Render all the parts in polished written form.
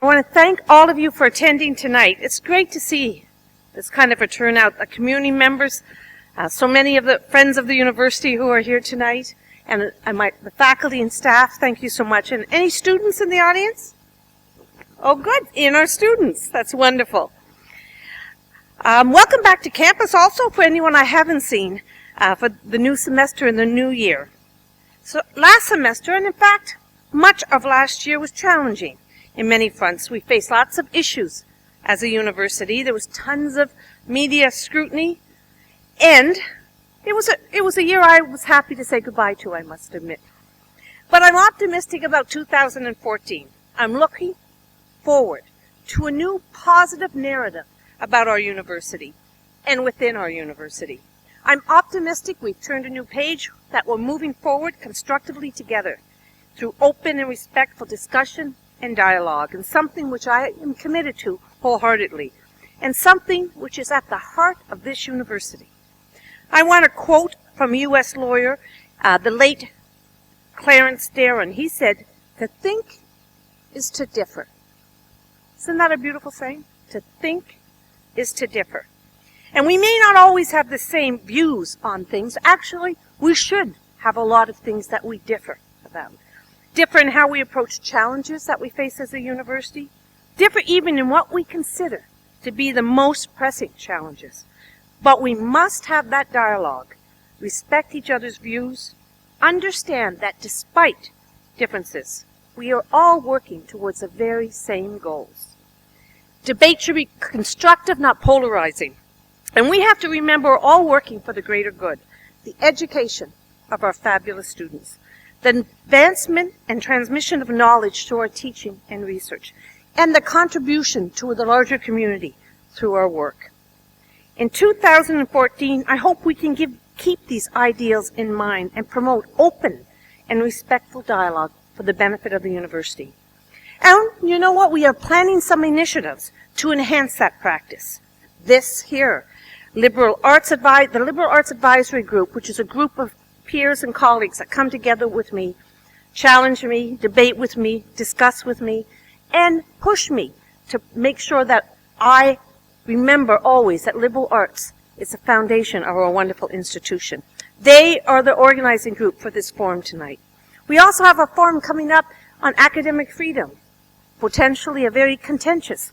I want to thank all of you for attending tonight. It's great to see this kind of a turnout, the community members, so many of the friends of the university who are here tonight, and the faculty and staff, thank you so much. And any students in the audience? Oh, good, in our students, that's wonderful. Welcome back to campus also for anyone I haven't seen for the new semester and the new year. So last semester, and in fact, much of last year was challenging in many fronts. We faced lots of issues as a university. There was tons of media scrutiny, and it was a year I was happy to say goodbye to, I must admit. But I'm optimistic about 2014. I'm looking forward to a new positive narrative about our university and within our university. I'm optimistic we've turned a new page, that we're moving forward constructively together through open and respectful discussion and dialogue, and something which I am committed to wholeheartedly, and something which is at the heart of this university. I want to quote from a U.S. lawyer, the late Clarence Darron. He said, "To think is to differ." Isn't that a beautiful saying? To think is to differ. And we may not always have the same views on things. Actually, we should have a lot of things that we differ about. Differ in how we approach challenges that we face as a university. Differ even in what we consider to be the most pressing challenges. But we must have that dialogue, respect each other's views, understand that despite differences, we are all working towards the very same goals. Debate should be constructive, not polarizing. And we have to remember we're all working for the greater good, the education of our fabulous students, the advancement and transmission of knowledge to our teaching and research, and the contribution to the larger community through our work. In 2014, I hope we can keep these ideals in mind and promote open and respectful dialogue for the benefit of the university. And you know what? We are planning some initiatives to enhance that practice. This here, the Liberal Arts Advisory Group, which is a group of peers and colleagues that come together with me, challenge me, debate with me, discuss with me, and push me to make sure that I remember always that liberal arts is the foundation of our wonderful institution. They are the organizing group for this forum tonight. We also have a forum coming up on academic freedom, potentially a very contentious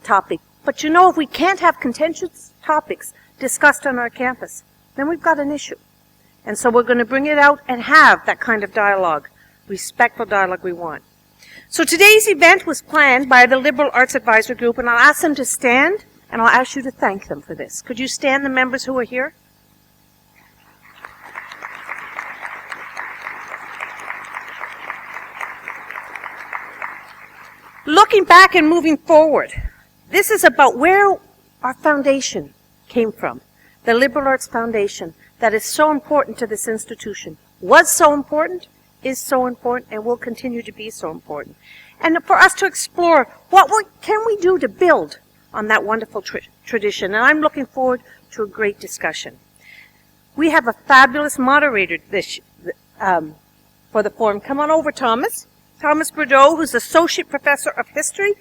topic. But you know, if we can't have contentious topics discussed on our campus, then we've got an issue. And so we're going to bring it out and have that kind of dialogue, respectful dialogue we want. So today's event was planned by the Liberal Arts Advisory Group, and I'll ask them to stand, and I'll ask you to thank them for this. Could you stand, the members who are here? Looking back and moving forward, this is about where our foundation came from. The Liberal Arts Foundation that is so important to this institution, was so important, is so important, and will continue to be so important. And for us to explore what can we do to build on that wonderful tradition. And I'm looking forward to a great discussion. We have a fabulous moderator for the forum. Come on over, Thomas. Thomas Bordeaux, who's Associate Professor of History,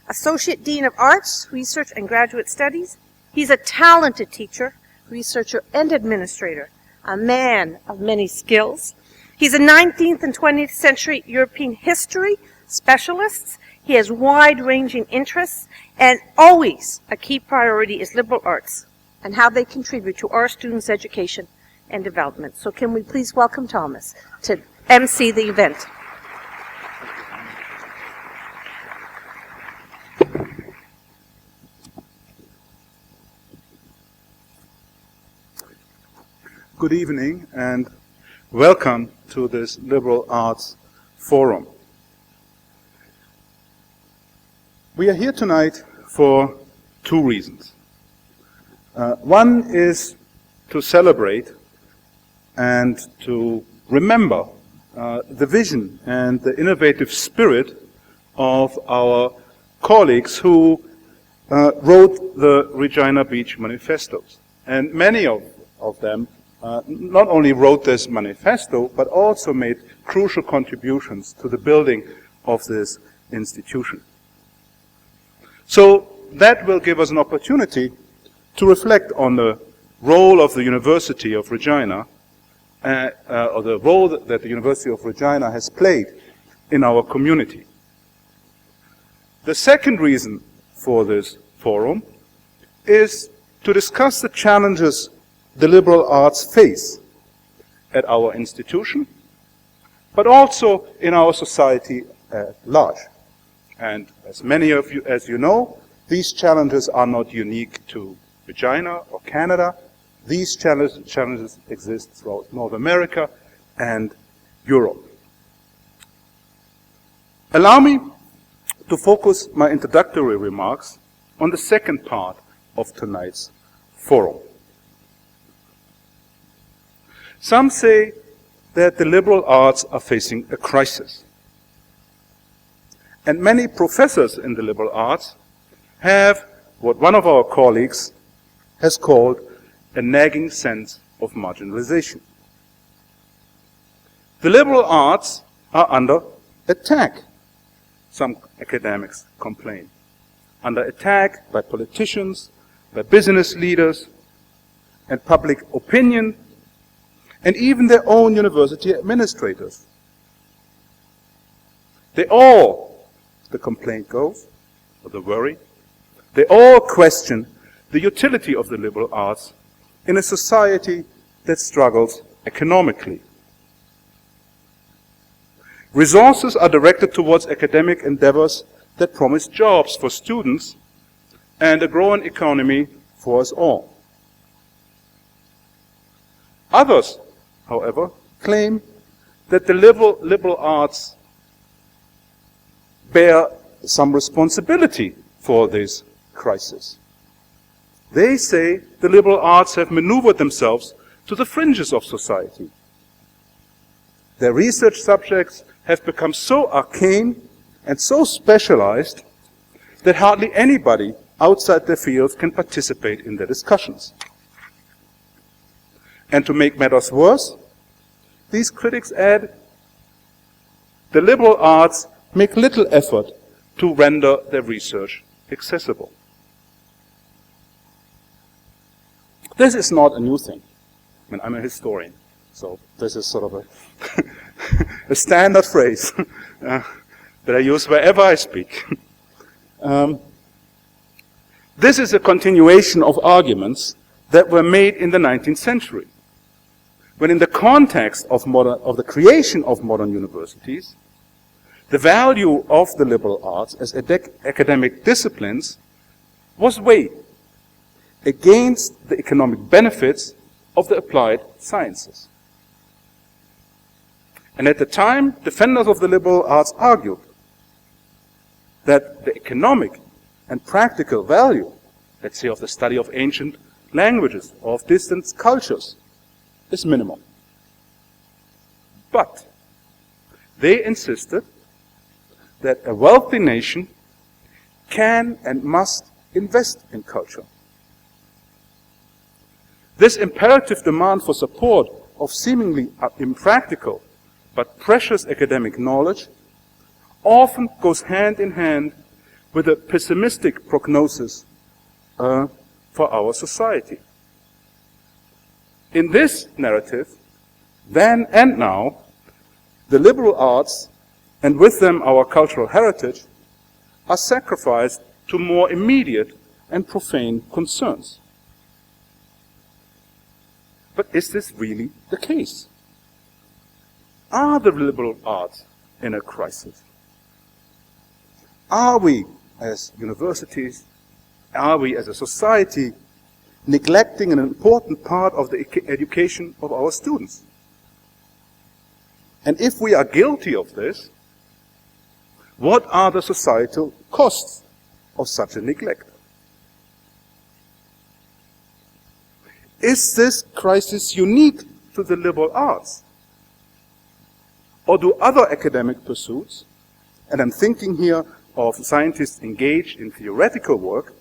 Associate Dean of Arts, Research and Graduate Studies. He's a talented teacher, researcher, and administrator, a man of many skills. He's a 19th and 20th century European history specialist. He has wide-ranging interests, and always a key priority is liberal arts and how they contribute to our students' education and development. So can we please welcome Thomas to MC the event. Good evening and welcome to this Liberal Arts Forum. We are here tonight for two reasons. One is to celebrate and to remember the vision and the innovative spirit of our colleagues who wrote the Regina Beach Manifestos. And many of them not only wrote this manifesto, but also made crucial contributions to the building of this institution. So that will give us an opportunity to reflect on the role of the University of Regina, or the role that the University of Regina has played in our community. The second reason for this forum is to discuss the challenges the liberal arts face at our institution, but also in our society at large. And as many of you, as you know, these challenges are not unique to Regina or Canada. These challenges exist throughout North America and Europe. Allow me to focus my introductory remarks on the second part of tonight's forum. Some say that the liberal arts are facing a crisis. And many professors in the liberal arts have what one of our colleagues has called a nagging sense of marginalization. The liberal arts are under attack, some academics complain. Under attack by politicians, by business leaders, and public opinion, and even their own university administrators. They all, the complaint goes, or the worry, they all question the utility of the liberal arts in a society that struggles economically. Resources are directed towards academic endeavors that promise jobs for students and a growing economy for us all. Others, however, claim that the liberal arts bear some responsibility for this crisis. They say the liberal arts have maneuvered themselves to the fringes of society. Their research subjects have become so arcane and so specialized that hardly anybody outside their fields can participate in their discussions. And to make matters worse, these critics add, the liberal arts make little effort to render their research accessible. This is not a new thing. I mean, I'm a historian, so this is sort of a standard phrase that I use wherever I speak. This is a continuation of arguments that were made in the 19th century, when in the context of the creation of modern universities, the value of the liberal arts as academic disciplines was weighed against the economic benefits of the applied sciences. And at the time, defenders of the liberal arts argued that the economic and practical value, let's say, of the study of ancient languages or of distant cultures, is minimal. But they insisted that a wealthy nation can and must invest in culture. This imperative demand for support of seemingly impractical but precious academic knowledge often goes hand in hand with a pessimistic prognosis for our society. In this narrative, then and now, the liberal arts, and with them our cultural heritage, are sacrificed to more immediate and profane concerns. But is this really the case? Are the liberal arts in a crisis? Are we, as universities, are we as a society, neglecting an important part of the education of our students? And if we are guilty of this, what are the societal costs of such a neglect? Is this crisis unique to the liberal arts? Or do other academic pursuits, and I'm thinking here of scientists engaged in theoretical work,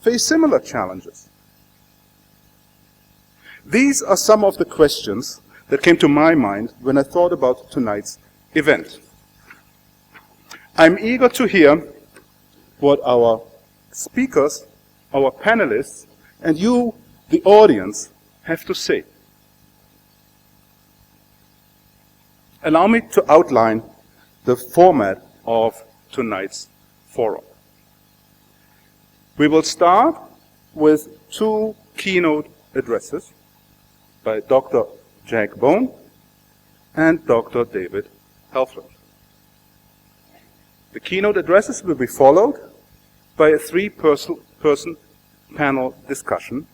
face similar challenges? These are some of the questions that came to my mind when I thought about tonight's event. I'm eager to hear what our speakers, our panelists, and you, the audience, have to say. Allow me to outline the format of tonight's forum. We will start with 2 keynote addresses by Dr. Jack Boan and Dr. David Helfand. The keynote addresses will be followed by a 3-person panel discussion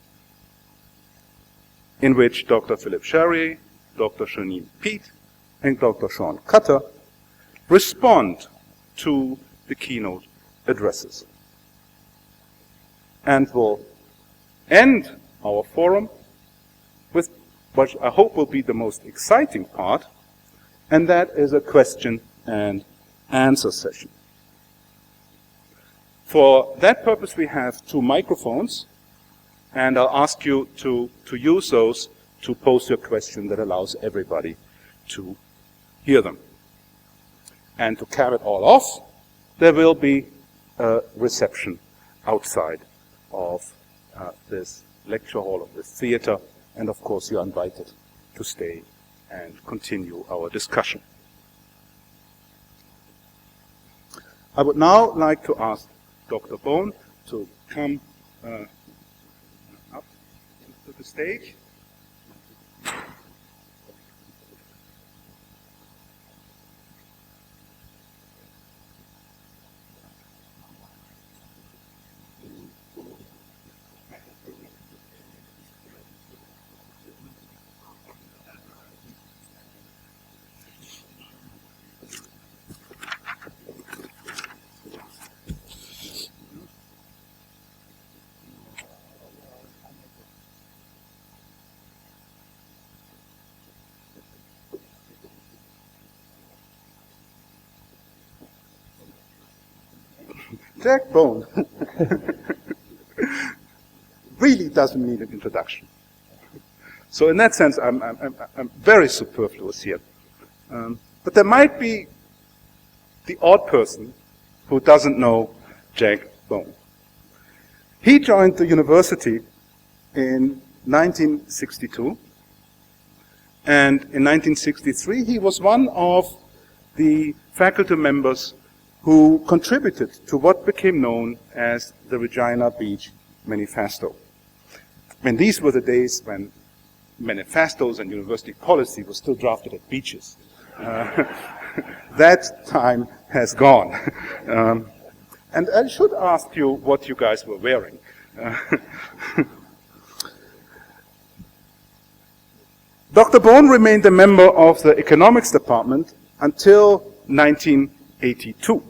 in which Dr. Philip Charrier, Dr. Shauneen Pete, and Dr. Sean Cutter respond to the keynote addresses. And we'll end our forum with what I hope will be the most exciting part, and that is a question and answer session. For that purpose, we have 2 microphones, and I'll ask you to use those to pose your question that allows everybody to hear them. And to cap it all off, there will be a reception outside of this lecture hall, of this theater, and of course you're invited to stay and continue our discussion. I would now like to ask Dr. Boan to come up to the stage. Jack Boan really doesn't need an introduction. So in that sense, I'm very superfluous here. But there might be the odd person who doesn't know Jack Boan. He joined the university in 1962, and in 1963 he was one of the faculty members who contributed to what became known as the Regina Beach Manifesto. And these were the days when manifestos and university policy was still drafted at beaches. That time has gone. And I should ask you what you guys were wearing. Dr. Boan remained a member of the economics department until 1982.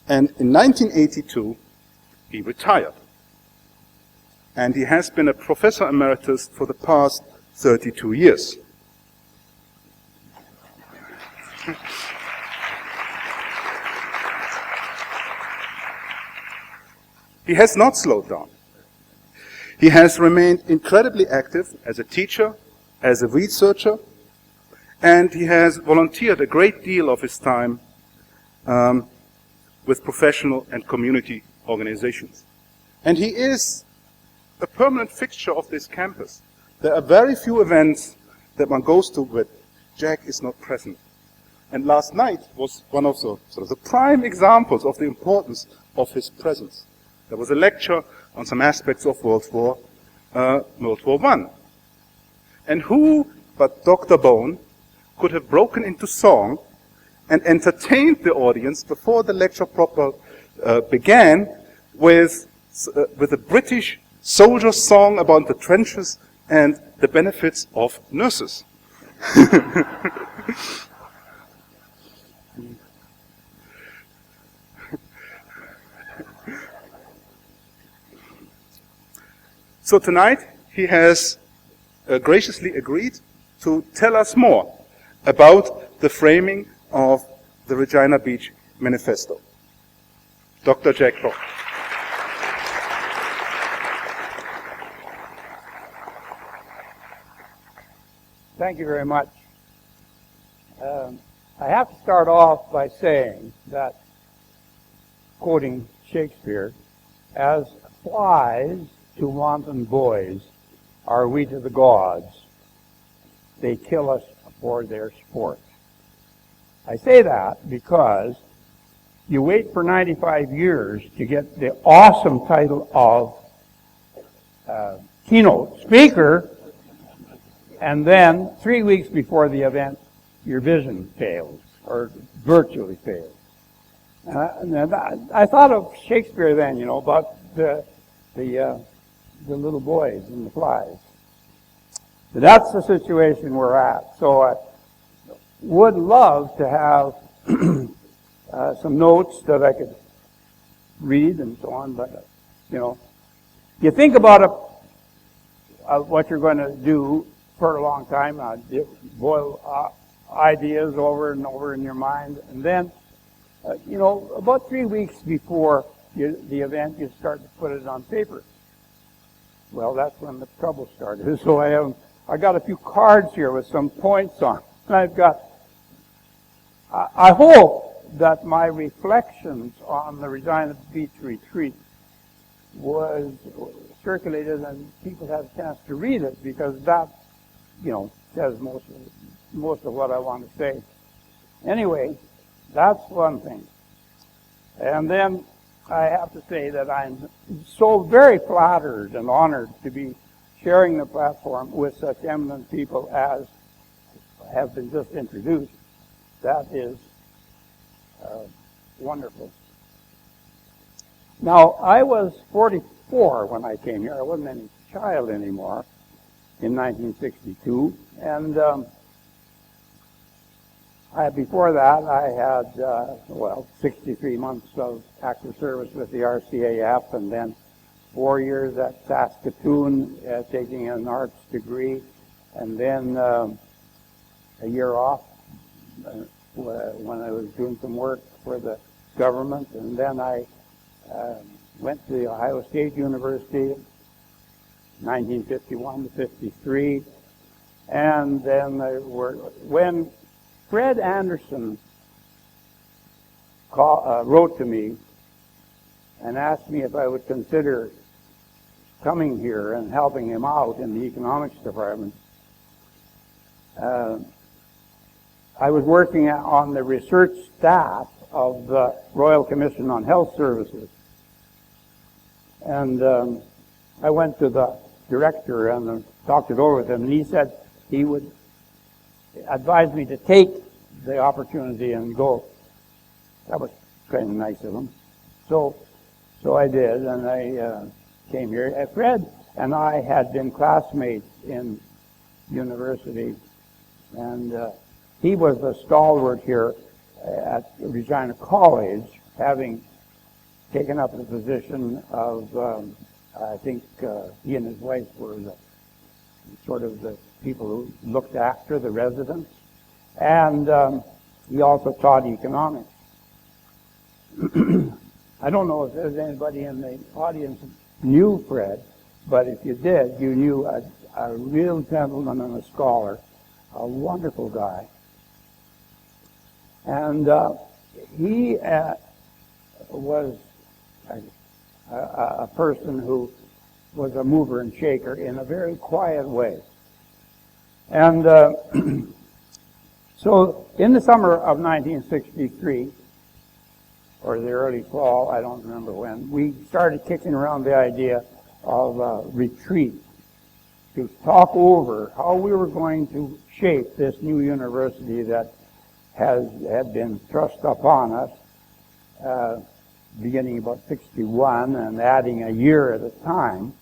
And in 1982, he retired. And he has been a professor emeritus for the past 32 years. He has not slowed down. He has remained incredibly active as a teacher, as a researcher, and he has volunteered a great deal of his time with professional and community organizations. And he is a permanent fixture of this campus. There are very few events that one goes to where Jack is not present. And last night was one of the prime examples of the importance of his presence. There was a lecture on some aspects of World War I. And who but Dr. Boan could have broken into song and entertained the audience before the lecture proper began with a British soldier's song about the trenches and the benefits of nurses. So tonight he has graciously agreed to tell us more about the framing of the Regina Beach Manifesto. Dr. Jack Boan. Thank you very much. I have to start off by saying that, quoting Shakespeare, as flies to wanton boys are we to the gods. They kill us for their sport. I say that because you wait for 95 years to get the awesome title of keynote speaker, and then 3 weeks before the event, your vision fails, or virtually fails. And I thought of Shakespeare then, about the little boys and the flies. But that's the situation we're at. So I would love to have some notes that I could read and so on, but, you think about what you're going to do for a long time, boil ideas over and over in your mind, and then, about 3 weeks before the event, you start to put it on paper. Well, that's when the trouble started. So I got a few cards here with some points on. I hope that my reflections on the Regina Beach retreat was circulated and people had a chance to read it, because that, says most of what I want to say. Anyway, that's one thing. And then I have to say that I'm so very flattered and honored to be sharing the platform with such eminent people as have been just introduced. That is wonderful. Now, I was 44 when I came here. I wasn't any child anymore in 1962. And before that, I had, 63 months of active service with the RCAF, and then 4 years at Saskatoon taking an arts degree, and then a year off when I was doing some work for the government, and then I went to the Ohio State University, 1951 to 53, and then when Fred Anderson wrote to me and asked me if I would consider coming here and helping him out in the economics department, I was working on the research staff of the Royal Commission on Health Services. And I went to the director and talked it over with him, and he said he would advise me to take the opportunity and go. That was kind of nice of him. So I did, and I came here. Fred and I had been classmates in university, and he was a stalwart here at Regina College, having taken up the position of, I think he and his wife were sort of the people who looked after the residents, and he also taught economics. I don't know if there's anybody in the audience who knew Fred, but if you did, you knew a real gentleman and a scholar, a wonderful guy. And he was a person who was a mover and shaker in a very quiet way. And so in the summer of 1963, or the early fall, I don't remember when, we started kicking around the idea of a retreat to talk over how we were going to shape this new university that had been thrust upon us beginning about 61 and adding a year at a time.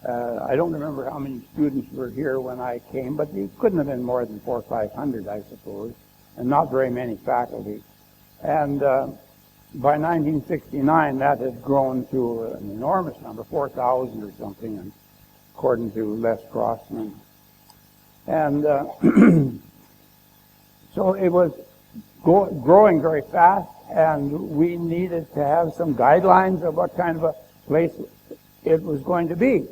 I don't remember how many students were here when I came, but it couldn't have been more than 400 or 500, I suppose, and not very many faculty. And by 1969, that had grown to an enormous number, 4,000 or something, according to Les Crossman. And so it was growing very fast, and we needed to have some guidelines of what kind of a place it was going to be.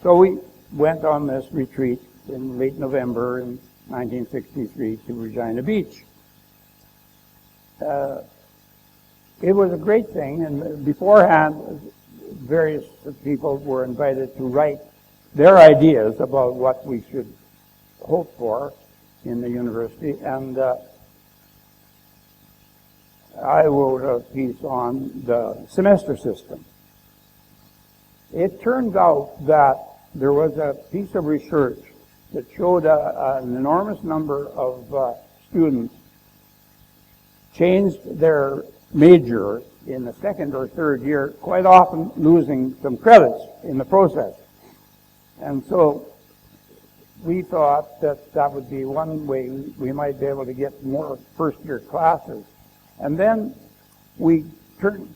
So we went on this retreat in late November in 1963 to Regina Beach. it was a great thing, and beforehand, various people were invited to write their ideas about what we should hope for in the university, and I wrote a piece on the semester system. It turned out that there was a piece of research that showed an enormous number of students changed their major in the second or third year, quite often losing some credits in the process. And so we thought that that would be one way we might be able to get more first-year classes. And then we turned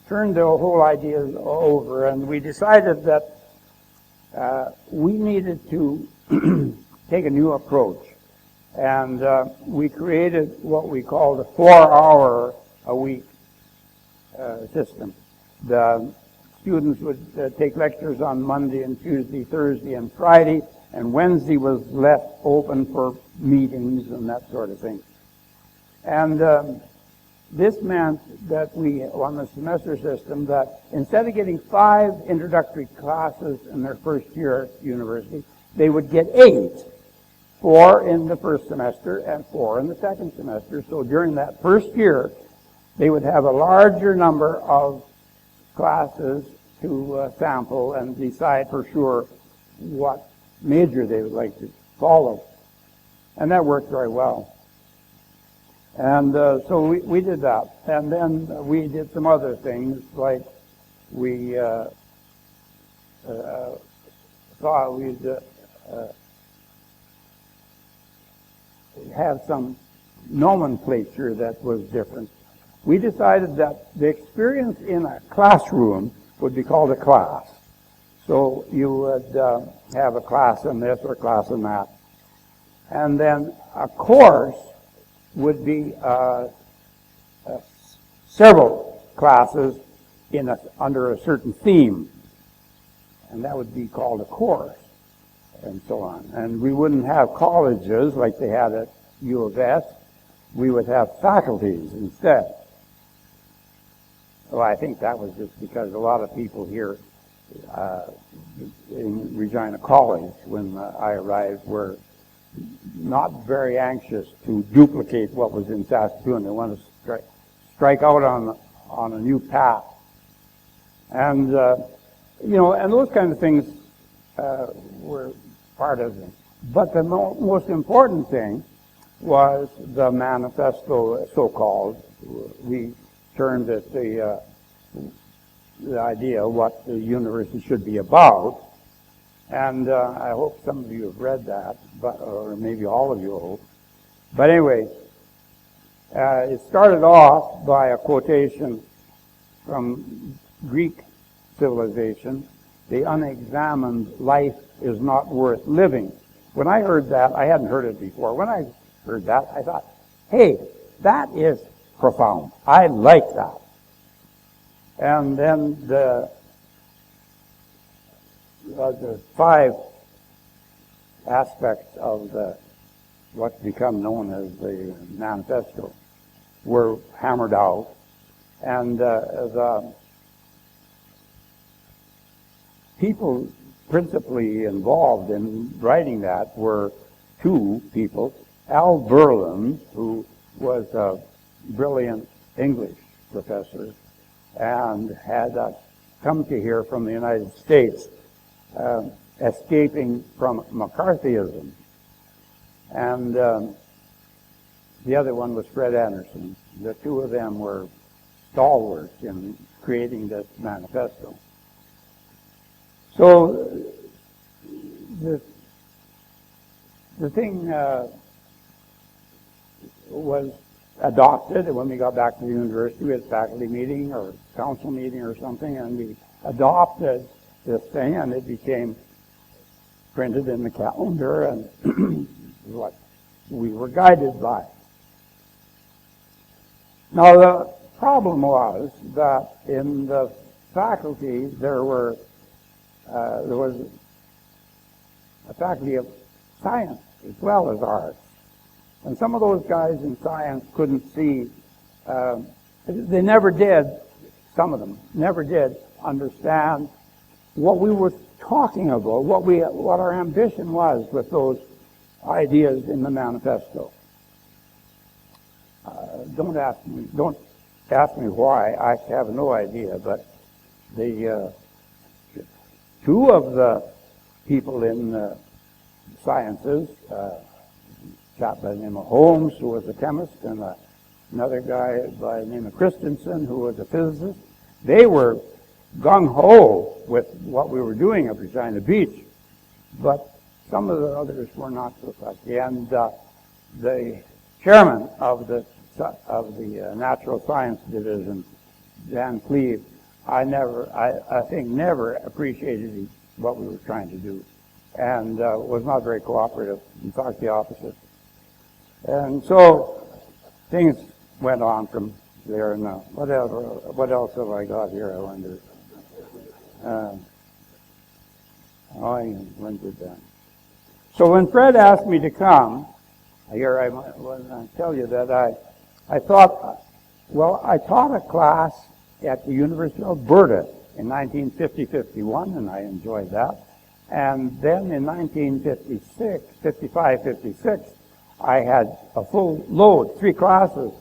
the whole idea over, and we decided that we needed to take a new approach. And we created what we called a 4-hour-a-week system. The students would take lectures on Monday and Tuesday, Thursday and Friday, and Wednesday was left open for meetings and that sort of thing. And this meant that we, on the semester system, that instead of getting 5 introductory classes in their first year at university, they would get 8. 4 in the first semester and 4 in the second semester. So during that first year, they would have a larger number of classes to sample and decide for sure what major they would like to follow. And that worked very well. And so we did that. And then we did some other things, like we thought we'd have some nomenclature that was different. We decided that the experience in a classroom would be called a class. So you would have a class in this or a class in that. And then a course would be several classes under a certain theme. And that would be called a course, and so on. And we wouldn't have colleges like they had at U of S. We would have faculties instead. Well, I think that was just because a lot of people here in Regina College, when I arrived, were not very anxious to duplicate what was in Saskatchewan. They wanted to strike out on a new path. And, and those kind of things were part of it. But the most important thing was the manifesto, so-called. We termed it the idea of what the university should be about. And I hope some of you have read that, or maybe all of you hope. But anyway, it started off by a quotation from Greek civilization: "The unexamined life is not worth living." When I heard that, I hadn't heard it before. When I heard that, I thought, hey, that is profound. I like that. And then the 5 aspects of what's become known as the manifesto were hammered out. And the people principally involved in writing that were 2 people. Al Berlin, who was a brilliant English professor and had come to here from the United States, escaping from McCarthyism. And the other one was Fred Anderson. The 2 of them were stalwarts in creating this manifesto. So the thing was adopted, and when we got back to the university, we had a faculty meeting or council meeting or something, and we adopted this thing, and it became printed in the calendar, and what we were guided by. Now, the problem was that in the faculty there was a faculty of science as well as arts. And some of those guys in science couldn't see they never did, some of them, never did understand what we were talking about, what our ambition was with those ideas in the manifesto. Don't ask me why. I have no idea. But the two of the people in sciences, a chap by the name of Holmes, who was a chemist, and another guy by the name of Christensen, who was a physicist, they were gung-ho with what we were doing at Regina Beach, but some of the others were not so such. And the chairman of the Natural Science Division, Dan Cleve, I think never appreciated what we were trying to do, and was not very cooperative. In fact, the opposite. And so things went on from there. And what else have I got here? I wonder. When did that? So when Fred asked me to come, here I tell you that I thought, well, I taught a class at the University of Alberta in 1950-51, and I enjoyed that. And then in 1955-56, I had a full load, 3 classes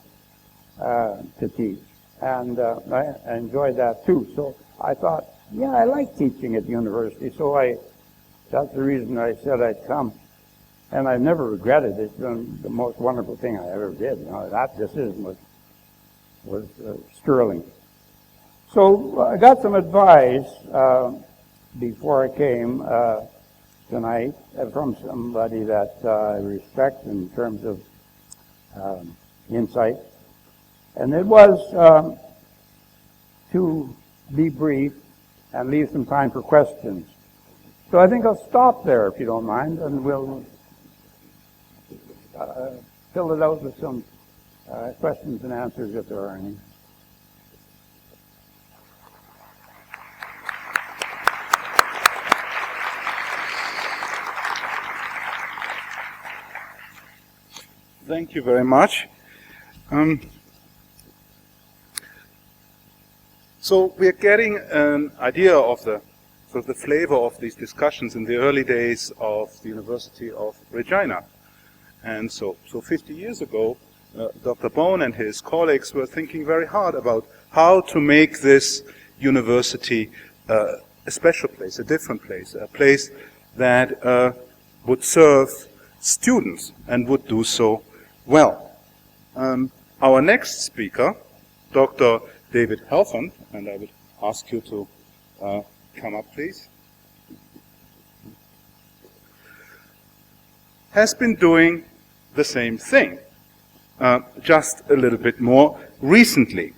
to teach, and I enjoyed that too. So I thought, yeah, I like teaching at the university, so that's the reason I said I'd come. And I've never regretted it. It's been the most wonderful thing I ever did. You know, that decision was sterling. So I got some advice before I came tonight from somebody that I respect in terms of insight. And it was to be brief and leave some time for questions. So I think I'll stop there, if you don't mind, and we'll fill it out with some questions and answers if there are any. Thank you very much. So we're getting an idea of the flavor of these discussions in the early days of the University of Regina. And so 50 years ago, Dr. Boan and his colleagues were thinking very hard about how to make this university a special place, a different place, a place that would serve students and would do so well. Our next speaker, Dr. David Helfand, and I would ask you to come up, please, has been doing the same thing, just a little bit more recently.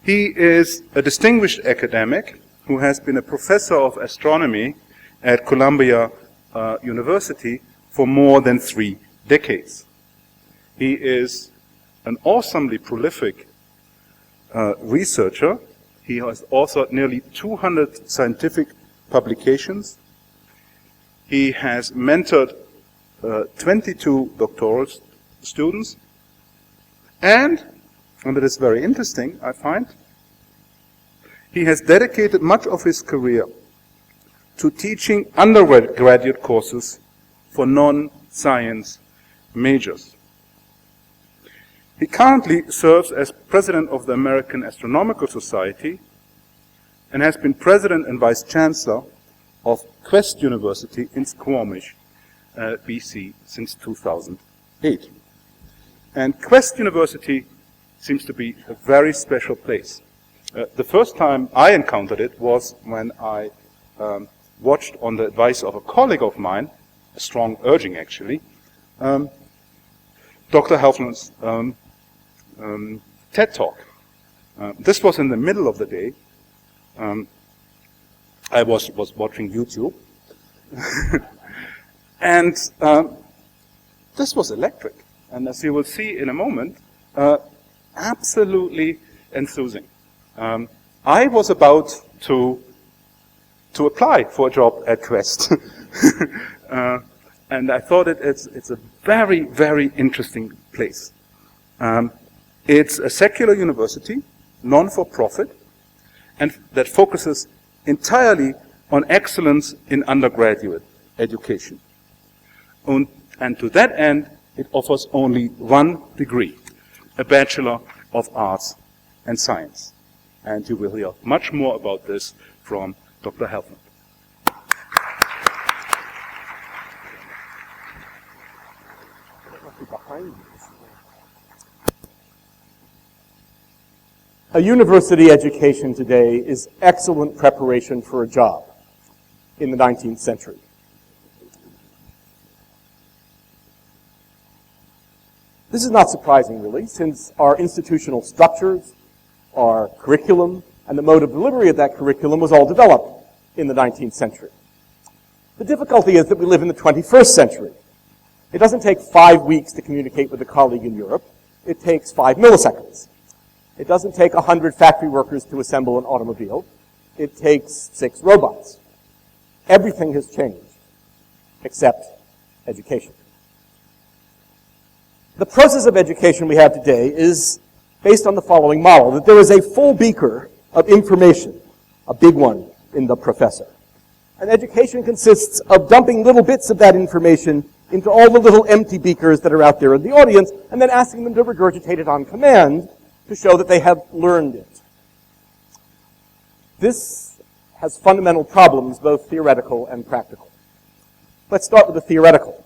He is a distinguished academic who has been a professor of astronomy at Columbia University for more than 3 decades. He is an awesomely prolific researcher. He has authored nearly 200 scientific publications. He has mentored 22 doctoral students. And it is very interesting, I find, he has dedicated much of his career to teaching undergraduate courses for non-science majors. He currently serves as president of the American Astronomical Society and has been president and vice-chancellor of Quest University in Squamish, BC since 2008. And Quest University seems to be a very special place. The first time I encountered it was when I watched, on the advice of a colleague of mine, a strong urging actually, Dr. Helfand's TED Talk. This was in the middle of the day. I was watching YouTube. And this was electric. And as you will see in a moment, absolutely enthusing. I was about to apply for a job at Quest. And I thought it's a very, very interesting place. It's a secular university, non-for-profit, and that focuses entirely on excellence in undergraduate education. And to that end, it offers only one degree, a Bachelor of Arts and Science. And you will hear much more about this from Dr. Helfand. A university education today is excellent preparation for a job in the 19th century. This is not surprising, really, since our institutional structures, our curriculum, and the mode of delivery of that curriculum was all developed in the 19th century. The difficulty is that we live in the 21st century. It doesn't take 5 weeks to communicate with a colleague in Europe. It takes 5 milliseconds. It doesn't take 100 factory workers to assemble an automobile. It takes 6 robots. Everything has changed, except education. The process of education we have today is based on the following model, that there is a full beaker of information, a big one in the professor. And education consists of dumping little bits of that information into all the little empty beakers that are out there in the audience, and then asking them to regurgitate it on command to show that they have learned it. This has fundamental problems, both theoretical and practical. Let's start with the theoretical.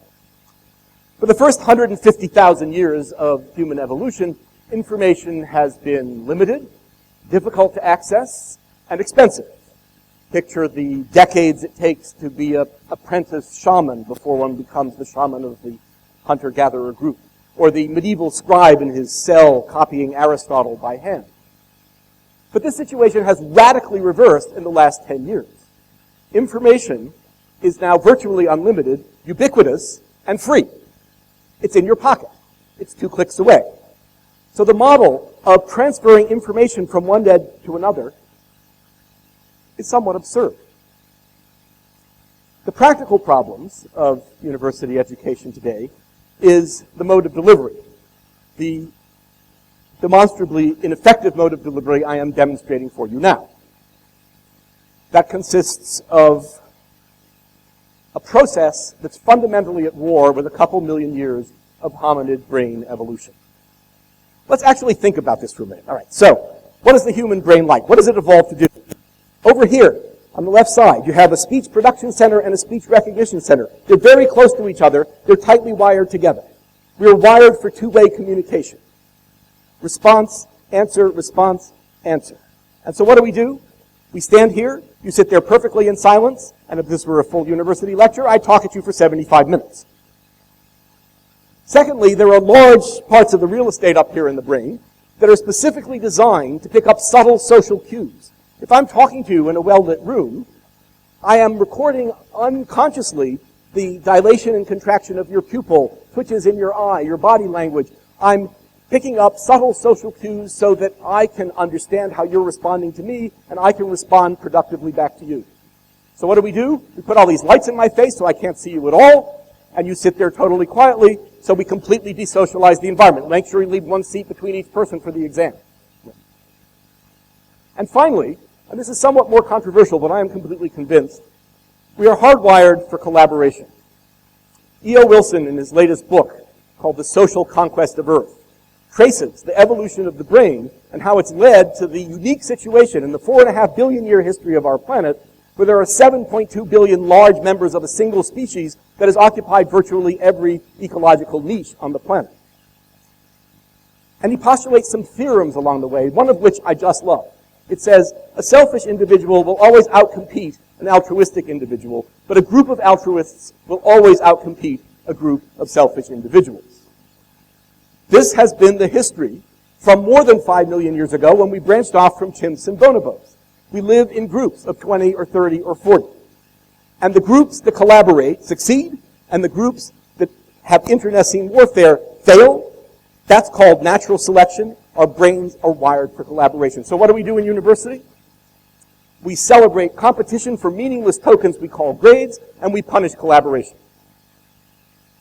For the first 150,000 years of human evolution, information has been limited, difficult to access, and expensive. Picture the decades it takes to be an apprentice shaman before one becomes the shaman of the hunter-gatherer group, or the medieval scribe in his cell copying Aristotle by hand. But this situation has radically reversed in the last 10 years. Information is now virtually unlimited, ubiquitous, and free. It's in your pocket. It's 2 clicks away. So the model of transferring information from one dead to another is somewhat absurd. The practical problems of university education today is the mode of delivery, the demonstrably ineffective mode of delivery I am demonstrating for you now. That consists of a process that's fundamentally at war with a couple million years of hominid brain evolution. Let's actually think about this for a minute. All right, so what is the human brain like? What does it evolve to do? Over here, on the left side, you have a speech production center and a speech recognition center. They're very close to each other. They're tightly wired together. We are wired for two-way communication. Response, answer, response, answer. And so what do? We stand here, you sit there perfectly in silence, and if this were a full university lecture, I'd talk at you for 75 minutes. Secondly, there are large parts of the real estate up here in the brain that are specifically designed to pick up subtle social cues. If I'm talking to you in a well-lit room, I am recording unconsciously the dilation and contraction of your pupil, twitches in your eye, your body language. I'm picking up subtle social cues so that I can understand how you're responding to me, and I can respond productively back to you. So what do? We put all these lights in my face so I can't see you at all, and you sit there totally quietly, so we completely desocialize the environment. Make sure you leave one seat between each person for the exam. And finally, and this is somewhat more controversial, but I am completely convinced, we are hardwired for collaboration. E.O. Wilson, in his latest book, called The Social Conquest of Earth, traces the evolution of the brain and how it's led to the unique situation in the 4.5 billion year history of our planet where there are 7.2 billion large members of a single species that has occupied virtually every ecological niche on the planet. And he postulates some theorems along the way, one of which I just love. It says, a selfish individual will always outcompete an altruistic individual, but a group of altruists will always outcompete a group of selfish individuals. This has been the history from more than 5 million years ago when we branched off from chimps and bonobos. We live in groups of 20 or 30 or 40. And the groups that collaborate succeed, and the groups that have internecine warfare fail. That's called natural selection. Our brains are wired for collaboration. So what do we do in university? We celebrate competition for meaningless tokens we call grades, and we punish collaboration.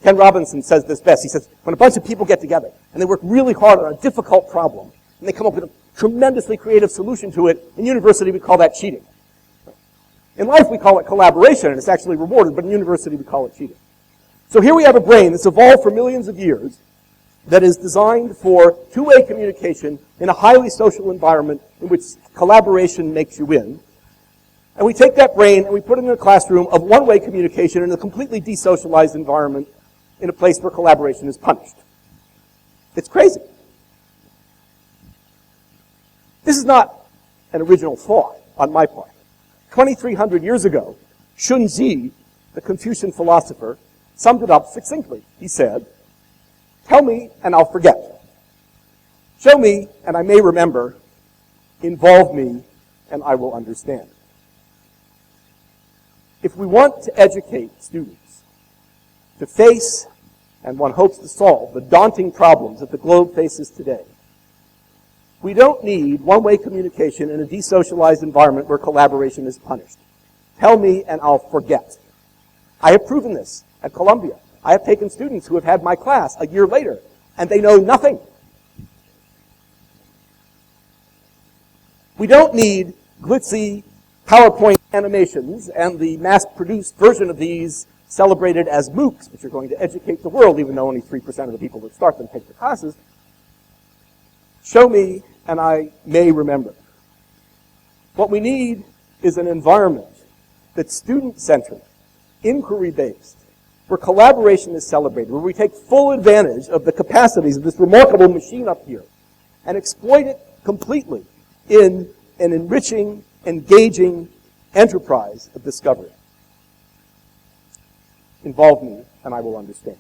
Ken Robinson says this best. He says, when a bunch of people get together and they work really hard on a difficult problem, and they come up with a tremendously creative solution to it, in university we call that cheating. In life we call it collaboration, and it's actually rewarded, but in university we call it cheating. So here we have a brain that's evolved for millions of years that is designed for two-way communication in a highly social environment in which collaboration makes you win. And we take that brain and we put it in a classroom of one-way communication in a completely desocialized environment in a place where collaboration is punished. It's crazy. This is not an original thought on my part. 2,300 years ago, Shunzi, the Confucian philosopher, summed it up succinctly. He said, "Tell me and I'll forget. Show me and I may remember. Involve me and I will understand." If we want to educate students to face, and one hopes to solve, the daunting problems that the globe faces today, we don't need one-way communication in a desocialized environment where collaboration is punished. Tell me and I'll forget. I have proven this at Columbia. I have taken students who have had my class a year later, and they know nothing. We don't need glitzy PowerPoint animations and the mass-produced version of these celebrated as MOOCs, which are going to educate the world, even though only 3% of the people that start them take the classes. Show me and I may remember. What we need is an environment that's student-centered, inquiry-based, where collaboration is celebrated, where we take full advantage of the capacities of this remarkable machine up here and exploit it completely in an enriching, engaging enterprise of discovery. Involve me and I will understand.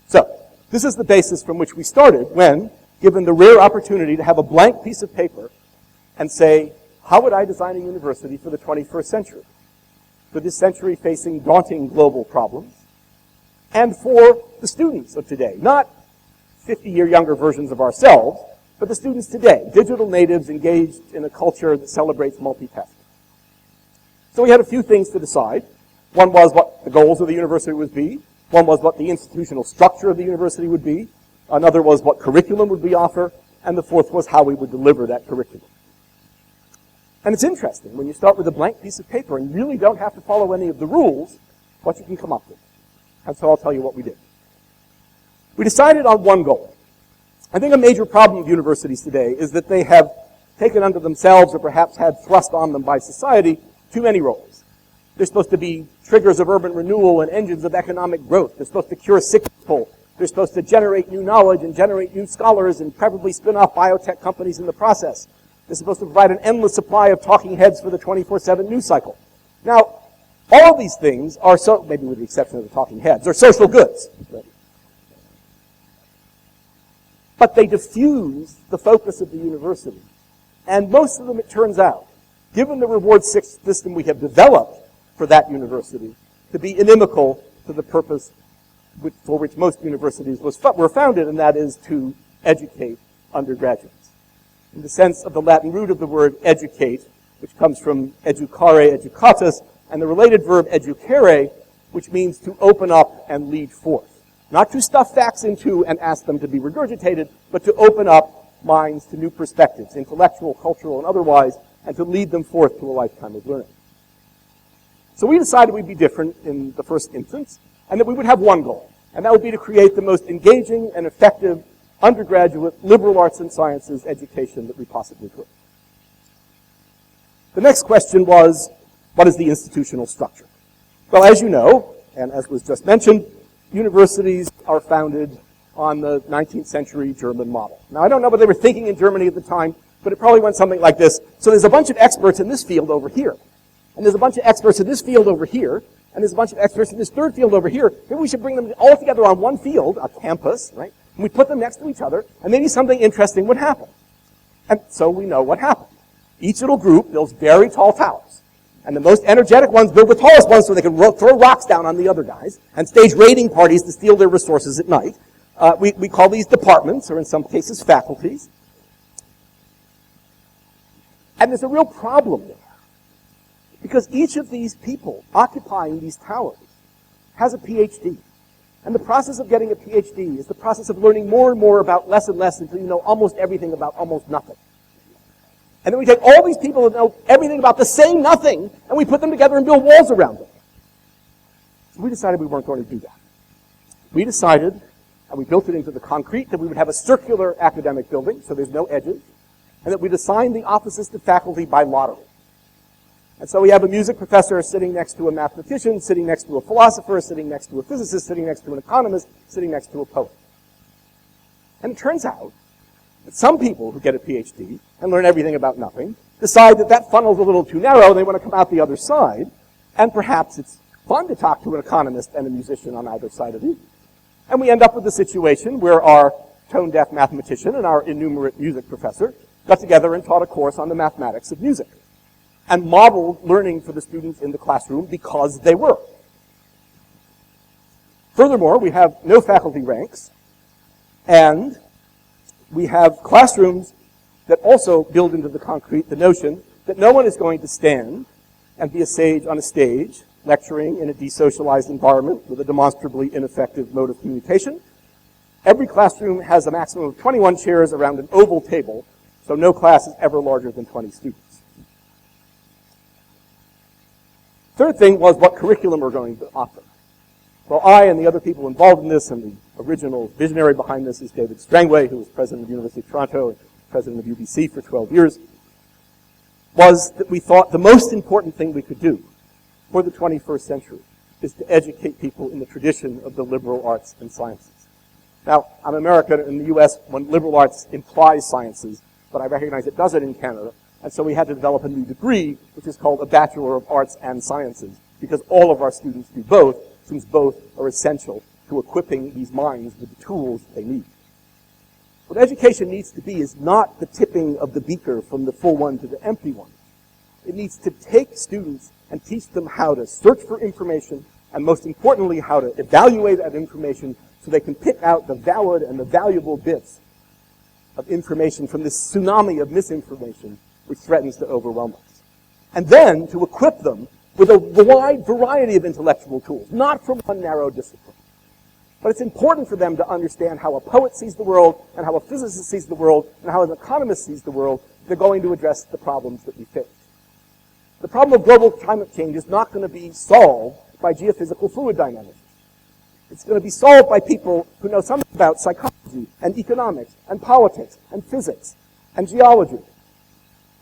So, this is the basis from which we started when, given the rare opportunity to have a blank piece of paper and say, how would I design a university for the 21st century? For this century facing daunting global problems, and for the students of today, not 50-year younger versions of ourselves, but the students today, digital natives engaged in a culture that celebrates multitasking. So we had a few things to decide. One was what the goals of the university would be. One was what the institutional structure of the university would be. Another was what curriculum would we offer. And the fourth was how we would deliver that curriculum. And it's interesting, when you start with a blank piece of paper and really don't have to follow any of the rules, what you can come up with. And so I'll tell you what we did. We decided on one goal. I think a major problem of universities today is that they have taken unto themselves, or perhaps had thrust on them by society, too many roles. They're supposed to be triggers of urban renewal and engines of economic growth. They're supposed to cure sick people. They're supposed to generate new knowledge and generate new scholars and preferably spin off biotech companies in the process. They're supposed to provide an endless supply of talking heads for the 24/7 news cycle. Now, all of these things are, maybe with the exception of the talking heads, are social goods. But they diffuse the focus of the university. And most of them, it turns out, given the reward system we have developed for that university, to be inimical to the purpose for which most universities were founded, and that is to educate undergraduates. In the sense of the Latin root of the word educate, which comes from educare, educatus, and the related verb educere, which means to open up and lead forth. Not to stuff facts into and ask them to be regurgitated, but to open up minds to new perspectives, intellectual, cultural, and otherwise, and to lead them forth to a lifetime of learning. So we decided we'd be different in the first instance, and that we would have one goal, and that would be to create the most engaging and effective undergraduate liberal arts and sciences education that we possibly could. The next question was, what is the institutional structure? Well, as you know, and as was just mentioned, universities are founded on the 19th century German model. Now, I don't know what they were thinking in Germany at the time, but it probably went something like this. So there's a bunch of experts in this field over here, and there's a bunch of experts in this field over here, and there's a bunch of experts in this third field over here. Maybe we should bring them all together on one field, a campus, right? And we put them next to each other, and maybe something interesting would happen. And so we know what happened. Each little group builds very tall towers. And the most energetic ones build the tallest ones so they can throw rocks down on the other guys and stage raiding parties to steal their resources at night. We call these departments, or in some cases faculties. And there's a real problem there. Because each of these people occupying these towers has a PhD. And the process of getting a PhD is the process of learning more and more about less and less until you know almost everything about almost nothing. And then we take all these people that know everything about the same nothing, and we put them together and build walls around them. So we decided we weren't going to do that. We decided, and we built it into the concrete, that we would have a circular academic building, so there's no edges, and that we'd assign the offices to faculty by lottery. And so we have a music professor sitting next to a mathematician, sitting next to a philosopher, sitting next to a physicist, sitting next to an economist, sitting next to a poet. And it turns out that some people who get a PhD and learn everything about nothing decide that that funnel's a little too narrow and they want to come out the other side, and perhaps it's fun to talk to an economist and a musician on either side of it. And we end up with a situation where our tone-deaf mathematician and our innumerate music professor got together and taught a course on the mathematics of music and modeled learning for the students in the classroom because they were. Furthermore, we have no faculty ranks, and we have classrooms that also build into the concrete the notion that no one is going to stand and be a sage on a stage, lecturing in a desocialized environment with a demonstrably ineffective mode of communication. Every classroom has a maximum of 21 chairs around an oval table, so no class is ever larger than 20 students. Third thing was what curriculum we're going to offer. Well, I and the other people involved in this, and the original visionary behind this is David Strangway, who was president of the University of Toronto and president of UBC for 12 years, was that we thought the most important thing we could do for the 21st century is to educate people in the tradition of the liberal arts and sciences. Now, I'm American. In the U.S., when liberal arts implies sciences, but I recognize it doesn't in Canada, and so we had to develop a new degree, which is called a Bachelor of Arts and Sciences, because all of our students do both, since both are essential to equipping these minds with the tools they need. What education needs to be is not the tipping of the beaker from the full one to the empty one. It needs to take students and teach them how to search for information, and most importantly, how to evaluate that information so they can pick out the valid and the valuable bits of information from this tsunami of misinformation which threatens to overwhelm us. And then to equip them with a wide variety of intellectual tools, not from one narrow discipline. But it's important for them to understand how a poet sees the world, and how a physicist sees the world, and how an economist sees the world, if they're going to address the problems that we face. The problem of global climate change is not going to be solved by geophysical fluid dynamics. It's going to be solved by people who know something about psychology and economics and politics and physics and geology,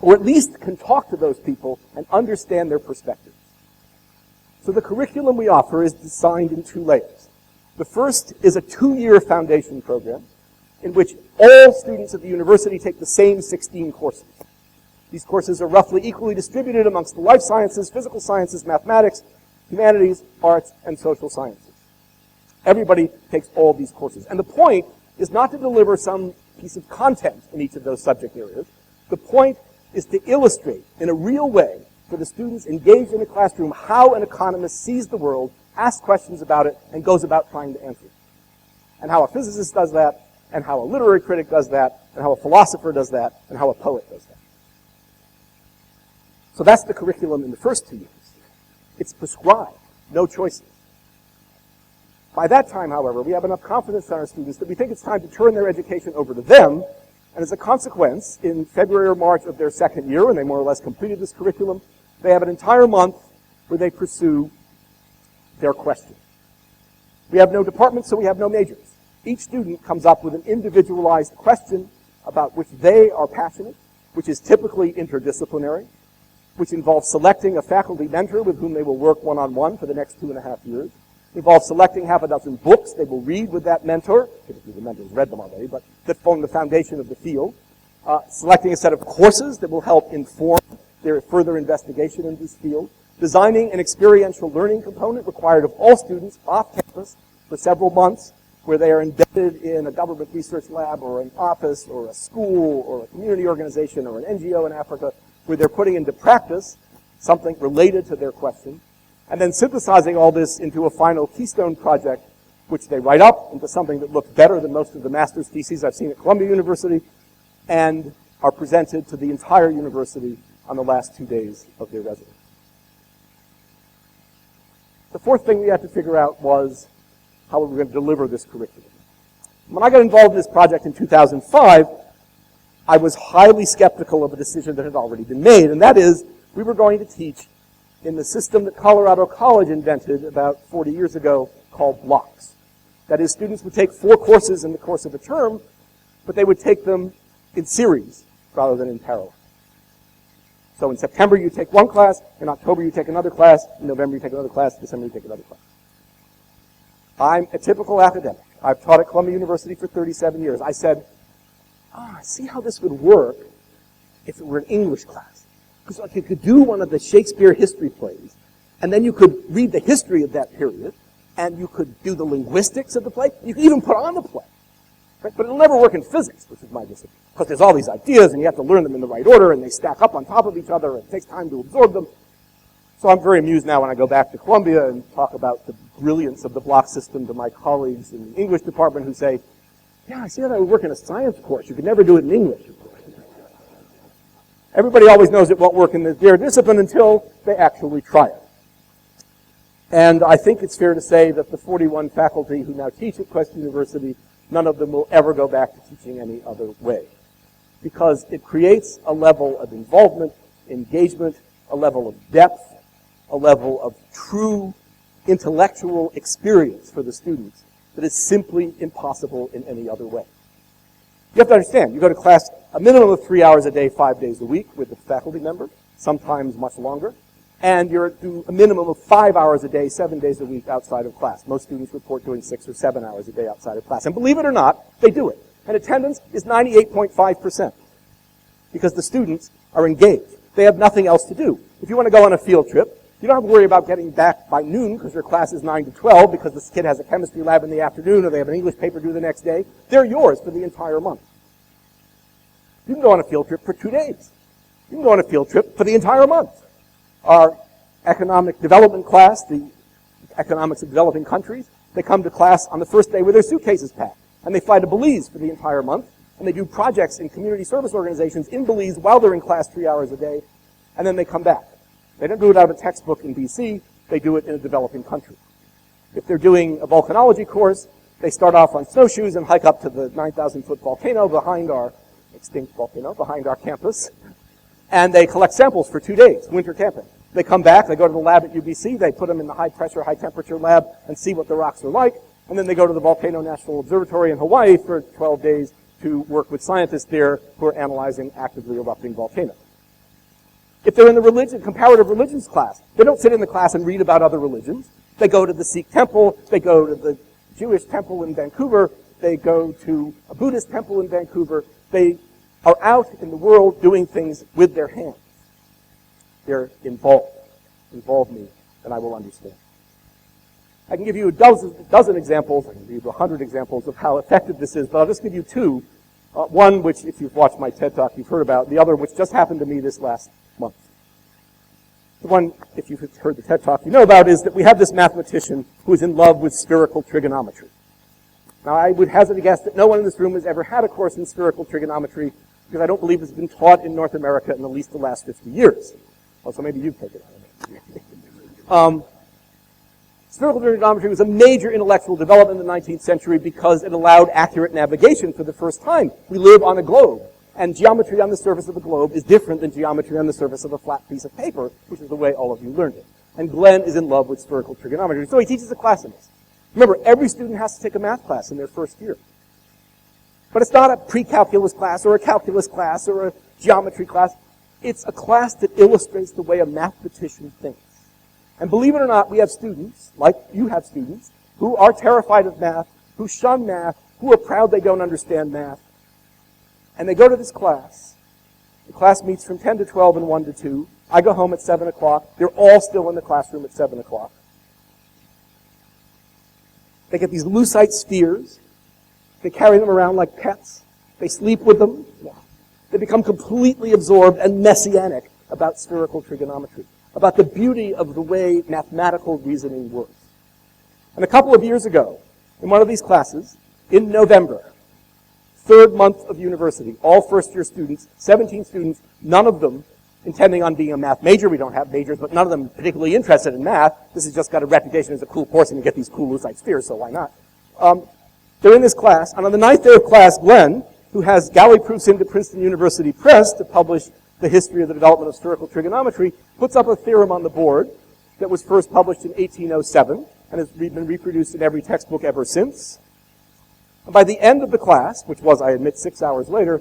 or at least can talk to those people and understand their perspectives. So the curriculum we offer is designed in two layers. The first is a 2-year foundation program in which all students at the university take the same 16 courses. These courses are roughly equally distributed amongst the life sciences, physical sciences, mathematics, humanities, arts, and social sciences. Everybody takes all these courses. And the point is not to deliver some piece of content in each of those subject areas. The point is to illustrate in a real way for the students engaged in the classroom how an economist sees the world, asks questions about it, and goes about trying to answer it. And how a physicist does that, and how a literary critic does that, and how a philosopher does that, and how a poet does that. So that's the curriculum in the first 2 years. It's prescribed, no choices. By that time, however, we have enough confidence in our students that we think it's time to turn their education over to them. And as a consequence, in February or March of their second year, when they more or less completed this curriculum, they have an entire month where they pursue their question. We have no departments, so we have no majors. Each student comes up with an individualized question about which they are passionate, which is typically interdisciplinary, which involves selecting a faculty mentor with whom they will work one-on-one for the next 2.5 years. It involves selecting half a dozen books they will read with that mentor. Typically the mentor's read them already, but that form the foundation of the field. Selecting a set of courses that will help inform their further investigation in this field. Designing an experiential learning component required of all students off campus for several months, where they are embedded in a government research lab or an office or a school or a community organization or an NGO in Africa, where they're putting into practice something related to their question, and then synthesizing all this into a final keystone project, which they write up into something that looks better than most of the master's theses I've seen at Columbia University, and are presented to the entire university on the last 2 days of their residence. The fourth thing we had to figure out was how we were going to deliver this curriculum. When I got involved in this project in 2005, I was highly skeptical of a decision that had already been made, and that is we were going to teach in the system that Colorado College invented about 40 years ago called blocks. That is, students would take 4 courses in the course of a term, but they would take them in series rather than in parallel. So in September you take one class, in October you take another class, in November you take another class, December you take another class. I'm a typical academic. I've taught at Columbia University for 37 years. I said, I see how this would work if it were an English class. Because like you could do one of the Shakespeare history plays, and then you could read the history of that period, and you could do the linguistics of the play. You could even put on the play. Right? But it'll never work in physics, which is my discipline. Because there's all these ideas, and you have to learn them in the right order, and they stack up on top of each other, and it takes time to absorb them. So I'm very amused now when I go back to Columbia and talk about the brilliance of the block system to my colleagues in the English department who say, yeah, I see how that would work in a science course. You could never do it in English. Everybody always knows it won't work in their discipline until they actually try it. And I think it's fair to say that the 41 faculty who now teach at Quest University, none of them will ever go back to teaching any other way. Because it creates a level of involvement, engagement, a level of depth, a level of true intellectual experience for the students that is simply impossible in any other way. You have to understand, you go to class a minimum of 3 hours a day, 5 days a week with a faculty member, sometimes much longer, and you're to a minimum of 5 hours a day, 7 days a week outside of class. Most students report doing 6 or 7 hours a day outside of class. And believe it or not, they do it. And attendance is 98.5% because the students are engaged. They have nothing else to do. If you want to go on a field trip, you don't have to worry about getting back by noon because your class is 9 to 12 because this kid has a chemistry lab in the afternoon or they have an English paper due the next day. They're yours for the entire month. You can go on a field trip for 2 days. You can go on a field trip for the entire month. Our economic development class, the economics of developing countries, they come to class on the first day with their suitcases packed. And they fly to Belize for the entire month. And they do projects in community service organizations in Belize while they're in class 3 hours a day. And then they come back. They don't do it out of a textbook in BC. They do it in a developing country. If they're doing a volcanology course, they start off on snowshoes and hike up to the 9,000-foot volcano behind our extinct volcano, behind our campus. And they collect samples for 2 days, winter camping. They come back, they go to the lab at UBC, they put them in the high-pressure, high-temperature lab and see what the rocks are like. And then they go to the Volcano National Observatory in Hawaii for 12 days to work with scientists there who are analyzing actively erupting volcanoes. If they're in the comparative religions class, they don't sit in the class and read about other religions. They go to the Sikh temple, they go to the Jewish temple in Vancouver, they go to a Buddhist temple in Vancouver. They are out in the world doing things with their hands. They're involved. Involve me, and I will understand. I can give you a dozen examples, I can give you 100 examples of how effective this is, but I'll just give you 2. One, which if you've watched my TED Talk, you've heard about. The other, which just happened to me this last month. The one, if you've heard the TED Talk, you know about is that we have this mathematician who is in love with spherical trigonometry. Now, I would hazard a guess that no one in this room has ever had a course in spherical trigonometry because I don't believe it's been taught in North America in at least the last 50 years. Well, so maybe you've taken it. Spherical trigonometry was a major intellectual development in the 19th century because it allowed accurate navigation for the first time. We live on a globe, and geometry on the surface of a globe is different than geometry on the surface of a flat piece of paper, which is the way all of you learned it. And Glenn is in love with spherical trigonometry, so he teaches a class in this. Remember, every student has to take a math class in their first year. But it's not a pre-calculus class or a calculus class or a geometry class. It's a class that illustrates the way a mathematician thinks. And believe it or not, we have students, like you have students, who are terrified of math, who shun math, who are proud they don't understand math. And they go to this class. The class meets from 10 to 12 and 1 to 2. I go home at 7 o'clock. They're all still in the classroom at 7 o'clock. They get these lucite spheres. They carry them around like pets. They sleep with them. They become completely absorbed and messianic about spherical trigonometry, about the beauty of the way mathematical reasoning works. And a couple of years ago, in one of these classes, in November, 3rd month of university, all first-year students, 17 students, none of them intending on being a math major. We don't have majors, but none of them particularly interested in math. This has just got a reputation as a cool course, and you get these cool lucite spheres, so why not? They're in this class, and on the 9th day of class, Glenn, who has galley proofs into Princeton University Press to publish the history of the development of spherical trigonometry, puts up a theorem on the board that was first published in 1807 and has been reproduced in every textbook ever since. And by the end of the class, which was, I admit, 6 hours later,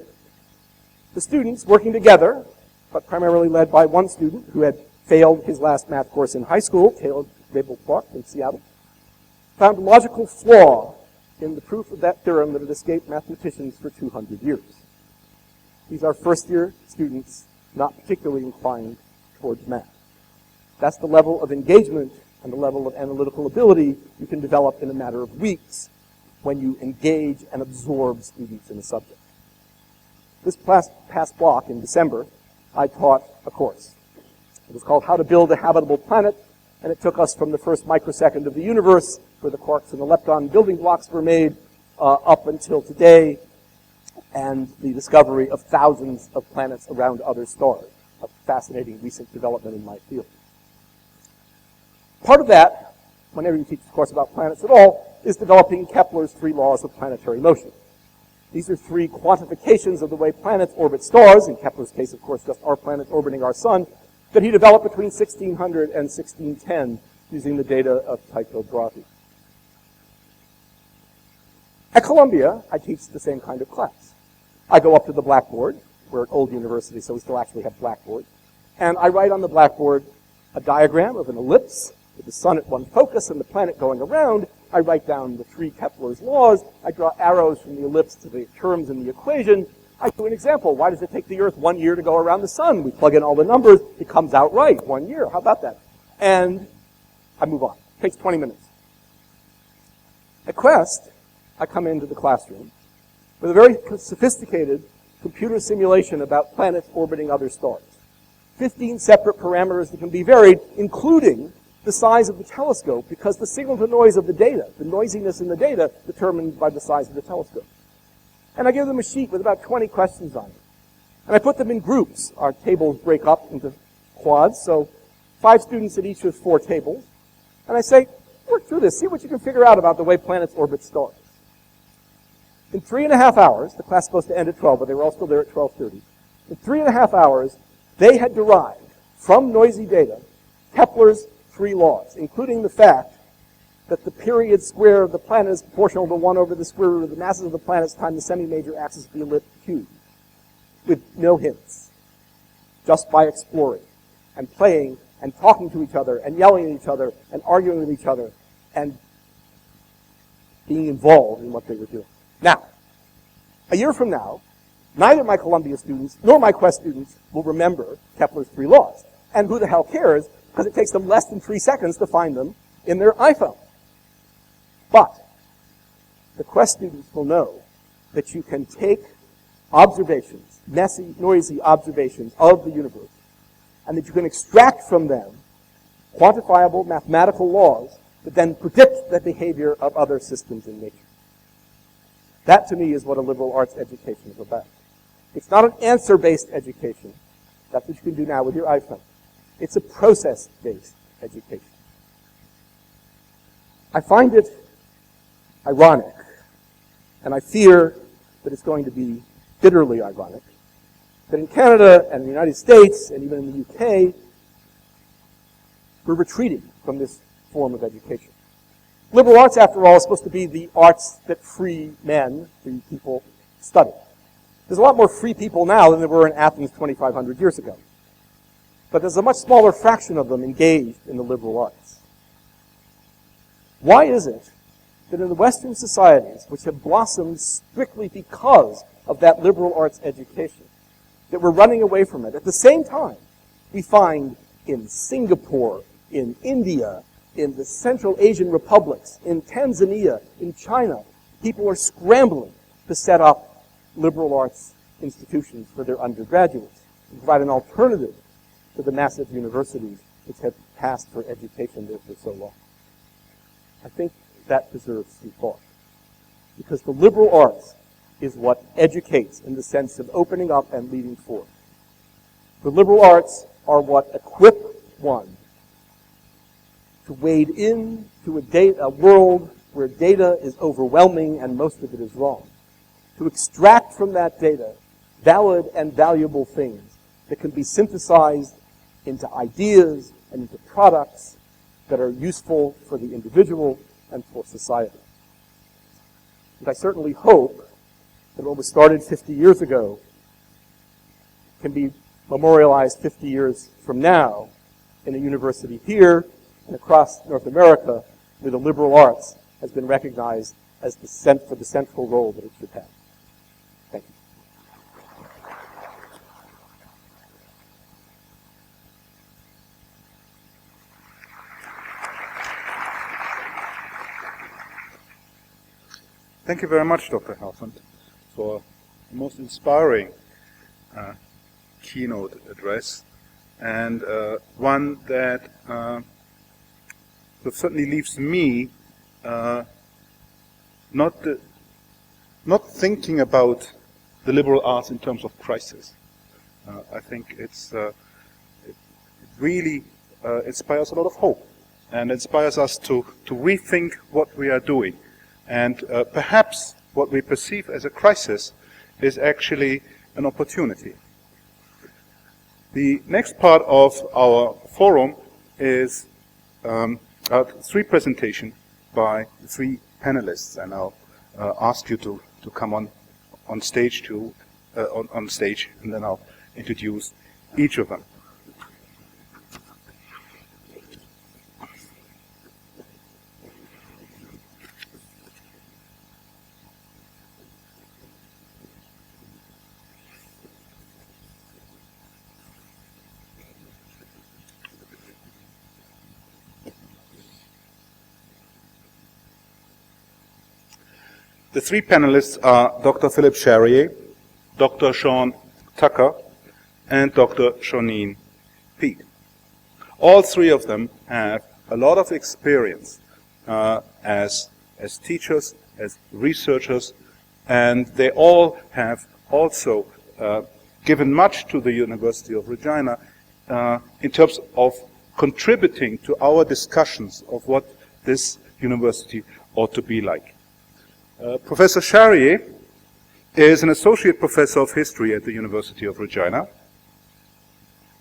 the students working together, but primarily led by one student who had failed his last math course in high school, Caleb Rabel Clark in Seattle, found a logical flaw in the proof of that theorem that had escaped mathematicians for 200 years. These are first-year students not particularly inclined towards math. That's the level of engagement and the level of analytical ability you can develop in a matter of weeks when you engage and absorb students in a subject. This past block in December, I taught a course. It was called How to Build a Habitable Planet, and it took us from the first microsecond of the universe, where the quarks and the lepton building blocks were made, up until today, and the discovery of thousands of planets around other stars, a fascinating recent development in my field. Part of that, whenever you teach a course about planets at all, is developing Kepler's 3 laws of planetary motion. These are 3 quantifications of the way planets orbit stars, in Kepler's case, of course, just our planet orbiting our sun, that he developed between 1600 and 1610 using the data of Tycho Brahe. At Columbia, I teach the same kind of class. I go up to the blackboard. We're at Old University, so we still actually have blackboard. And I write on the blackboard a diagram of an ellipse with the sun at one focus and the planet going around. I write down the 3 Kepler's laws. I draw arrows from the ellipse to the terms in the equation. I do an example. Why does it take the Earth 1 year to go around the sun? We plug in all the numbers. It comes out right, 1 year. How about that? And I move on. It takes 20 minutes. At Quest, I come into the classroom with a very sophisticated computer simulation about planets orbiting other stars. 15 separate parameters that can be varied, including the size of the telescope, because the signal to noise of the data, the noisiness in the data, determined by the size of the telescope. And I give them a sheet with about 20 questions on it. And I put them in groups. Our tables break up into quads, so 5 students at each of 4 tables. And I say, work through this, see what you can figure out about the way planets orbit stars. In 3.5 hours, the class is supposed to end at 12, but they were all still there at 12:30. In 3.5 hours, they had derived from noisy data Kepler's 3 laws, including the fact that the period square of the planet is proportional to 1 over the square root of the masses of the planets times the semi-major axis of the ellipse cube, with no hints, just by exploring and playing and talking to each other and yelling at each other and arguing with each other and being involved in what they were doing. Now, a year from now, neither my Columbia students nor my Quest students will remember Kepler's 3 laws. And who the hell cares, because it takes them less than 3 seconds to find them in their iPhone. But the Quest students will know that you can take observations, messy, noisy observations of the universe, and that you can extract from them quantifiable mathematical laws that then predict the behavior of other systems in nature. That, to me, is what a liberal arts education is about. It's not an answer-based education. That's what you can do now with your iPhone. It's a process-based education. I find it ironic, and I fear that it's going to be bitterly ironic, that in Canada and the United States and even in the UK, we're retreating from this form of education. Liberal arts, after all, is supposed to be the arts that free men, free people, study. There's a lot more free people now than there were in Athens 2,500 years ago. But there's a much smaller fraction of them engaged in the liberal arts. Why is it that in the Western societies, which have blossomed strictly because of that liberal arts education, that we're running away from it? At the same time, we find in Singapore, in India, in the Central Asian republics, in Tanzania, in China, people are scrambling to set up liberal arts institutions for their undergraduates and provide an alternative to the massive universities which have passed for education there for so long. I think that deserves some thought, because the liberal arts is what educates in the sense of opening up and leading forth. The liberal arts are what equip one to wade into a world where data is overwhelming and most of it is wrong, to extract from that data valid and valuable things that can be synthesized into ideas and into products that are useful for the individual and for society. And I certainly hope that what was started 50 years ago can be memorialized 50 years from now in a university here and across North America where the liberal arts has been recognized as for the central role that it should have. Thank you. Thank you very much, Dr. Helfand, for the most inspiring keynote address, and one that certainly leaves me not thinking about the liberal arts in terms of crisis. I think it really inspires a lot of hope, and inspires us to rethink what we are doing. And perhaps what we perceive as a crisis is actually an opportunity. The next part of our forum is three presentations by three panelists, and I'll ask you to come on stage on stage, and then I'll introduce each of them. The three panelists are Dr. Philip Charrier, Dr. Shaun Tucker, and Dr. Shauneen Pete. All three of them have a lot of experience as teachers, as researchers, and they all have also given much to the University of Regina in terms of contributing to our discussions of what this university ought to be like. Professor Charrier is an associate professor of history at the University of Regina,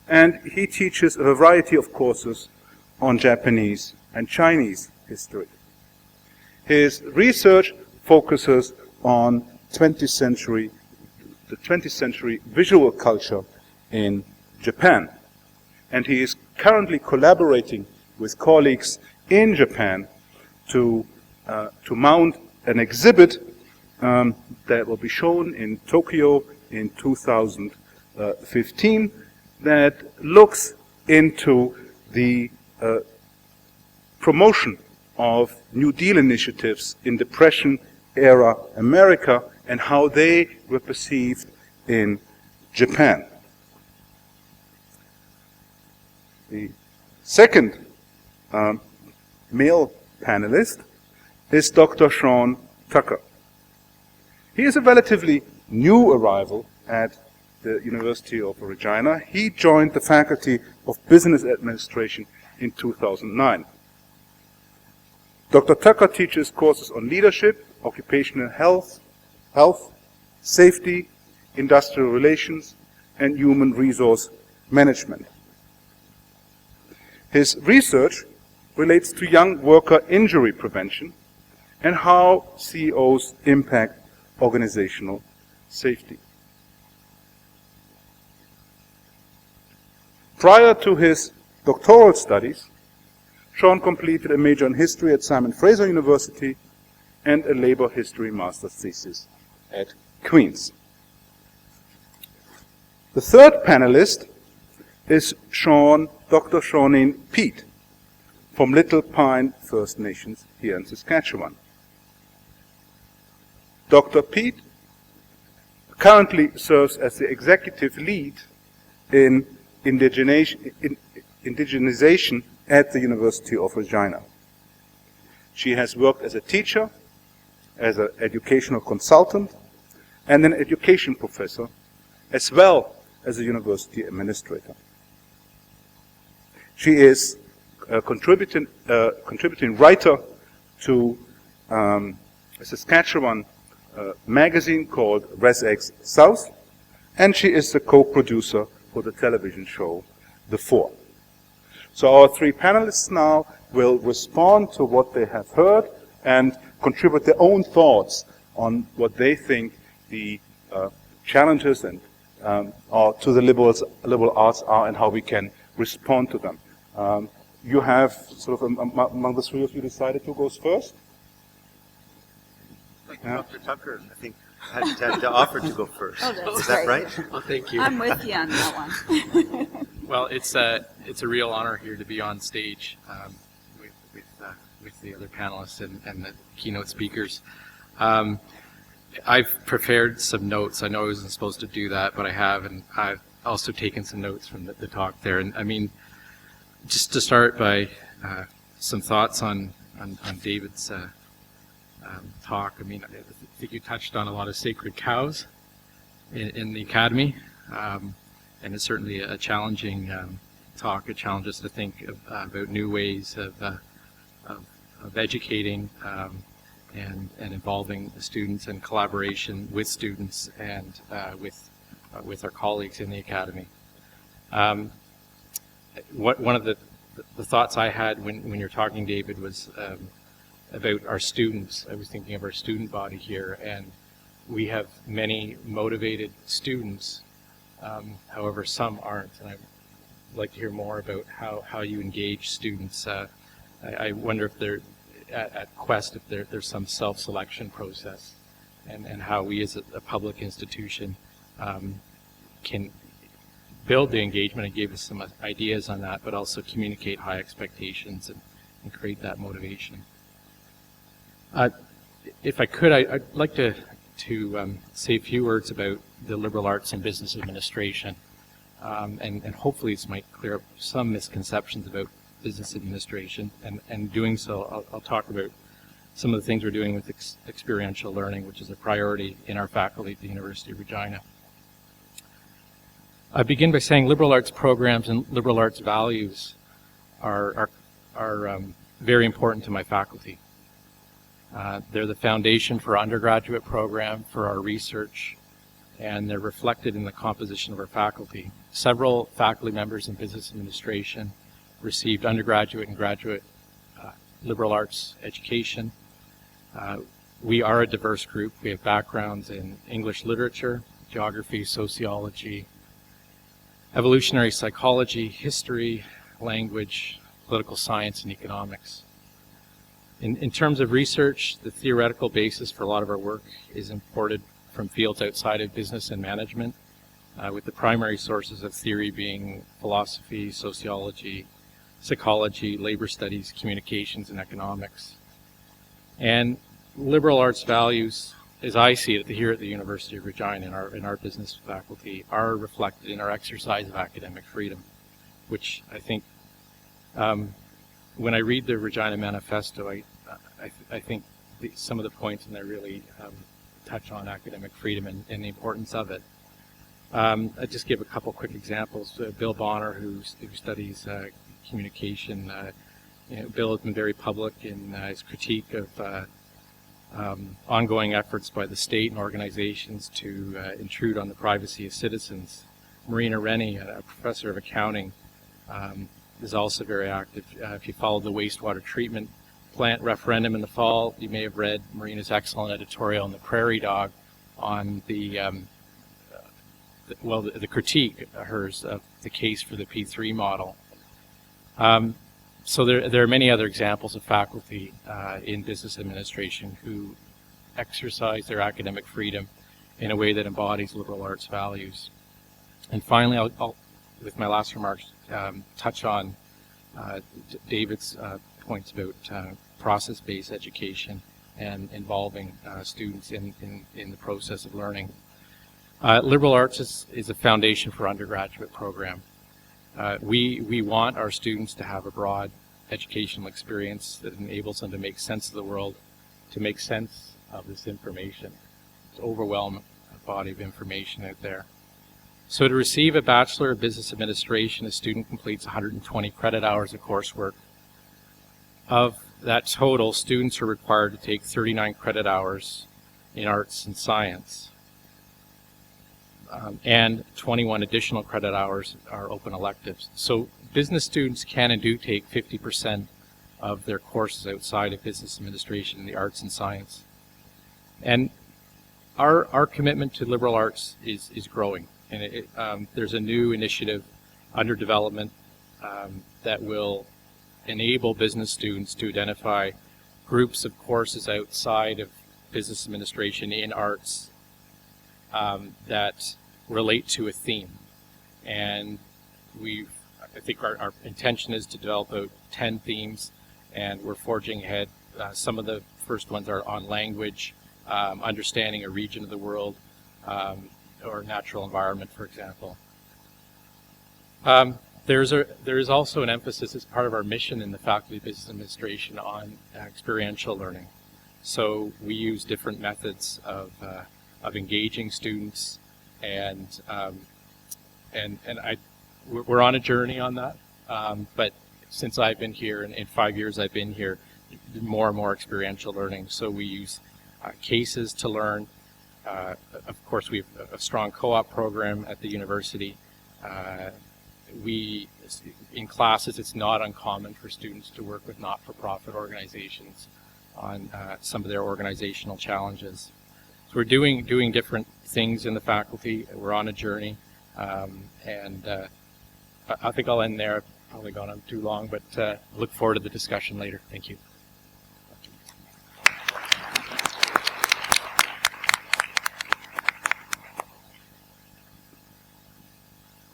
and he teaches a variety of courses on Japanese and Chinese history. His research focuses on the 20th century visual culture in Japan, and he is currently collaborating with colleagues in Japan to mount an exhibit that will be shown in Tokyo in 2015 that looks into the promotion of New Deal initiatives in Depression-era America and how they were perceived in Japan. The second male panelist is Dr. Shaun Tucker. He is a relatively new arrival at the University of Regina. He joined the Faculty of Business Administration in 2009. Dr. Tucker teaches courses on leadership, occupational health, safety, industrial relations, and human resource management. His research relates to young worker injury prevention and how CEOs impact organizational safety. Prior to his doctoral studies, Shaun completed a major in history at Simon Fraser University and a labor history master's thesis at Queen's. The third panelist is Dr. Shauneen Pete from Little Pine First Nations here in Saskatchewan. Dr. Pete currently serves as the executive lead in Indigenization at the University of Regina. She has worked as a teacher, as an educational consultant, and an education professor, as well as a university administrator. She is a contributing writer to a Saskatchewan magazine called ResX South, and she is the co-producer for the television show The Four. So our three panelists now will respond to what they have heard and contribute their own thoughts on what they think the challenges and to the liberal arts are and how we can respond to them. You have sort of among the three of you decided who goes first? Dr. Tucker, I think, had offered to go first. Oh, that's Is that great. right? Well, thank you. I'm with you on that one. Well, it's a real honor here to be on stage with the other panelists and the keynote speakers. I've prepared some notes. I know I wasn't supposed to do that, but I have, and I've also taken some notes from the talk there. And I mean, just to start by some thoughts on David's talk. I mean, I think you touched on a lot of sacred cows in the academy, and it's certainly a challenging talk. It challenges us to think about new ways of educating and involving the students and collaboration with students and with our colleagues in the academy. One of the thoughts I had when you're talking, David, was about our students. I was thinking of our student body here, and we have many motivated students. However, some aren't, and I'd like to hear more about how you engage students. I wonder if there, at Quest, if there's some self-selection process, and how we as a public institution can build the engagement. And gave us some ideas on that, but also communicate high expectations and create that motivation. If I could, I'd like to say a few words about the liberal arts and business administration, and hopefully this might clear up some misconceptions about business administration. And doing so, I'll talk about some of the things we're doing with experiential learning, which is a priority in our faculty at the University of Regina. I begin by saying liberal arts programs and liberal arts values are very important to my faculty. They're the foundation for our undergraduate program, for our research, and they're reflected in the composition of our faculty. Several faculty members in business administration received undergraduate and graduate liberal arts education. We are a diverse group. We have backgrounds in English literature, geography, sociology, evolutionary psychology, history, language, political science, and economics. In terms of research, the theoretical basis for a lot of our work is imported from fields outside of business and management, with the primary sources of theory being philosophy, sociology, psychology, labor studies, communications, and economics. And liberal arts values, as I see it here at the University of Regina in our business faculty, are reflected in our exercise of academic freedom, which I think when I read the Regina Manifesto, I think some of the points in there really touch on academic freedom and the importance of it. I'll just give a couple quick examples. Bill Bonner, who studies communication, Bill has been very public in his critique of ongoing efforts by the state and organizations to intrude on the privacy of citizens. Marina Rennie, a professor of accounting, is also very active. If you followed the wastewater treatment plant referendum in the fall, you may have read Marina's excellent editorial in the Prairie Dog on the critique, hers, of the case for the P3 model. So there are many other examples of faculty in business administration who exercise their academic freedom in a way that embodies liberal arts values. And finally, I'll with my last remarks, touch on David's points about process-based education and involving students in the process of learning. Liberal arts is a foundation for undergraduate program. We want our students to have a broad educational experience that enables them to make sense of the world, to make sense of this information. It's an overwhelming body of information out there. So to receive a Bachelor of Business Administration, a student completes 120 credit hours of coursework. Of that total, students are required to take 39 credit hours in arts and science. And 21 additional credit hours are open electives. So business students can and do take 50% of their courses outside of business administration in the arts and science. And our commitment to liberal arts is growing. And there's a new initiative under development that will enable business students to identify groups of courses outside of business administration in arts that relate to a theme. And I think our intention is to develop out 10 themes, and we're forging ahead. Some of the first ones are on language, understanding a region of the world, or natural environment, for example. There is also an emphasis as part of our mission in the Faculty of Business Administration on experiential learning. So we use different methods of engaging students, and we're on a journey on that. But since I've been here, and in 5 years I've been here, more and more experiential learning. So we use cases to learn. Of course, we have a strong co-op program at the university. In classes, it's not uncommon for students to work with not-for-profit organizations on some of their organizational challenges. So we're doing different things in the faculty. We're on a journey, and I think I'll end there. I've probably gone on too long, but look forward to the discussion later. Thank you.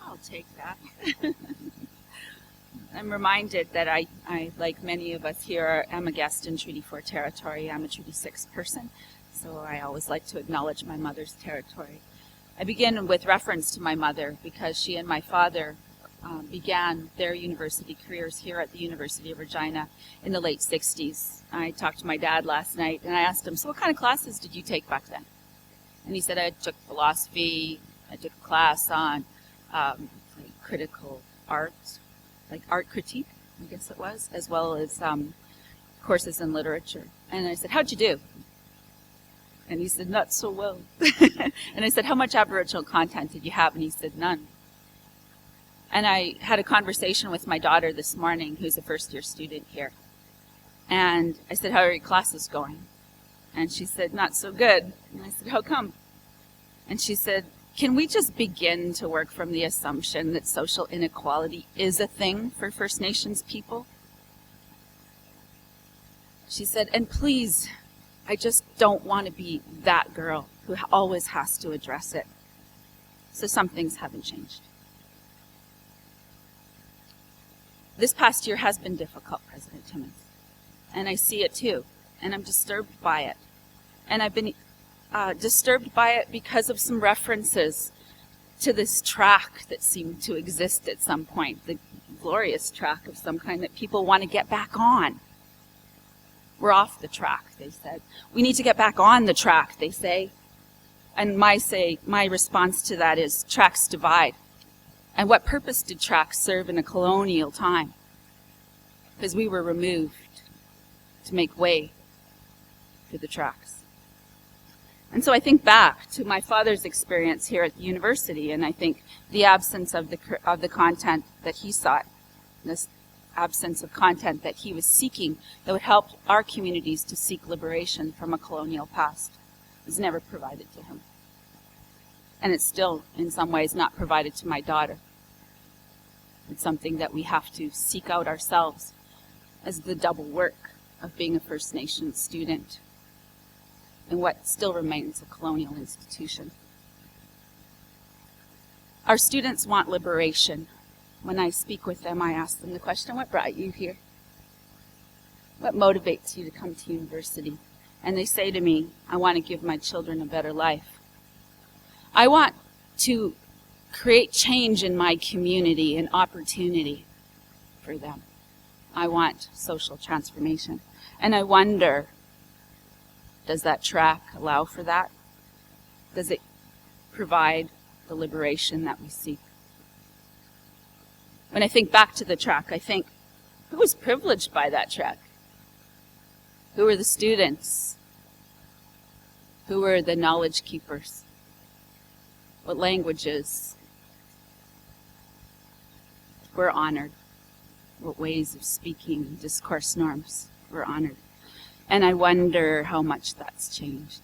I'll take that. I'm reminded that I, like many of us here, am a guest in Treaty 4 territory. I'm a Treaty 6 person, so I always like to acknowledge my mother's territory. I begin with reference to my mother because she and my father began their university careers here at the University of Regina in the late 60s. I talked to my dad last night and I asked him, so what kind of classes did you take back then? And he said, I took philosophy, I took a class on critical arts, like art critique, I guess it was, as well as courses in literature. And I said, how'd you do? And he said, not so well. And I said, how much Aboriginal content did you have? And he said, none. And I had a conversation with my daughter this morning, who's a first-year student here. And I said, how are your classes going? And she said, not so good. And I said, how come? And she said, can we just begin to work from the assumption that social inequality is a thing for First Nations people? She said, and please, I just don't want to be that girl who always has to address it. So some things haven't changed. This past year has been difficult, President Timmins, and I see it too, and I'm disturbed by it. And I've been disturbed by it because of some references to this track that seemed to exist at some point, the glorious track of some kind that people want to get back on. We're off the track, they said. We need to get back on the track, they say. And my response to that is tracks divide. And what purpose did tracks serve in a colonial time? Because we were removed to make way for the tracks. And so I think back to my father's experience here at the university, and I think the absence of the content that he sought, this absence of content that he was seeking that would help our communities to seek liberation from a colonial past was never provided to him. And it's still, in some ways, not provided to my daughter. It's something that we have to seek out ourselves as the double work of being a First Nations student in what still remains a colonial institution. Our students want liberation. When I speak with them, I ask them the question, what brought you here? What motivates you to come to university? And they say to me, I want to give my children a better life. I want to create change in my community and opportunity for them. I want social transformation. And I wonder, does that track allow for that? Does it provide the liberation that we seek? When I think back to the track, I think, who was privileged by that track? Who were the students? Who were the knowledge keepers? What languages were honored? What ways of speaking, discourse norms were honored? And I wonder how much that's changed.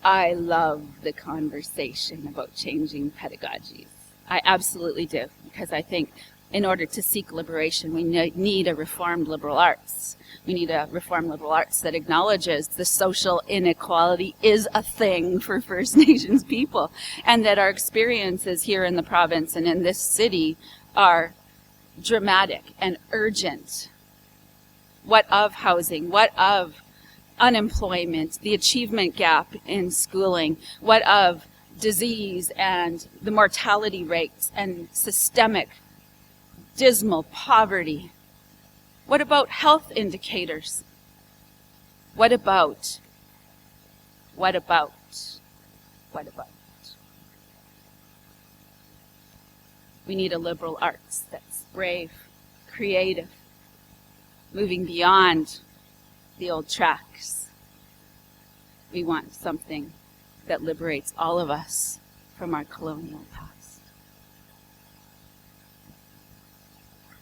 I love the conversation about changing pedagogies. I absolutely do, because I think in order to seek liberation, we need a reformed liberal arts. We need a reformed liberal arts that acknowledges the social inequality is a thing for First Nations people, and that our experiences here in the province and in this city are dramatic and urgent. What of housing? What of unemployment, the achievement gap in schooling? What of disease and the mortality rates and systemic dismal poverty? What about health indicators? What about? We need a liberal arts that's brave, creative, moving beyond the old tracks. We want something that liberates all of us from our colonial past.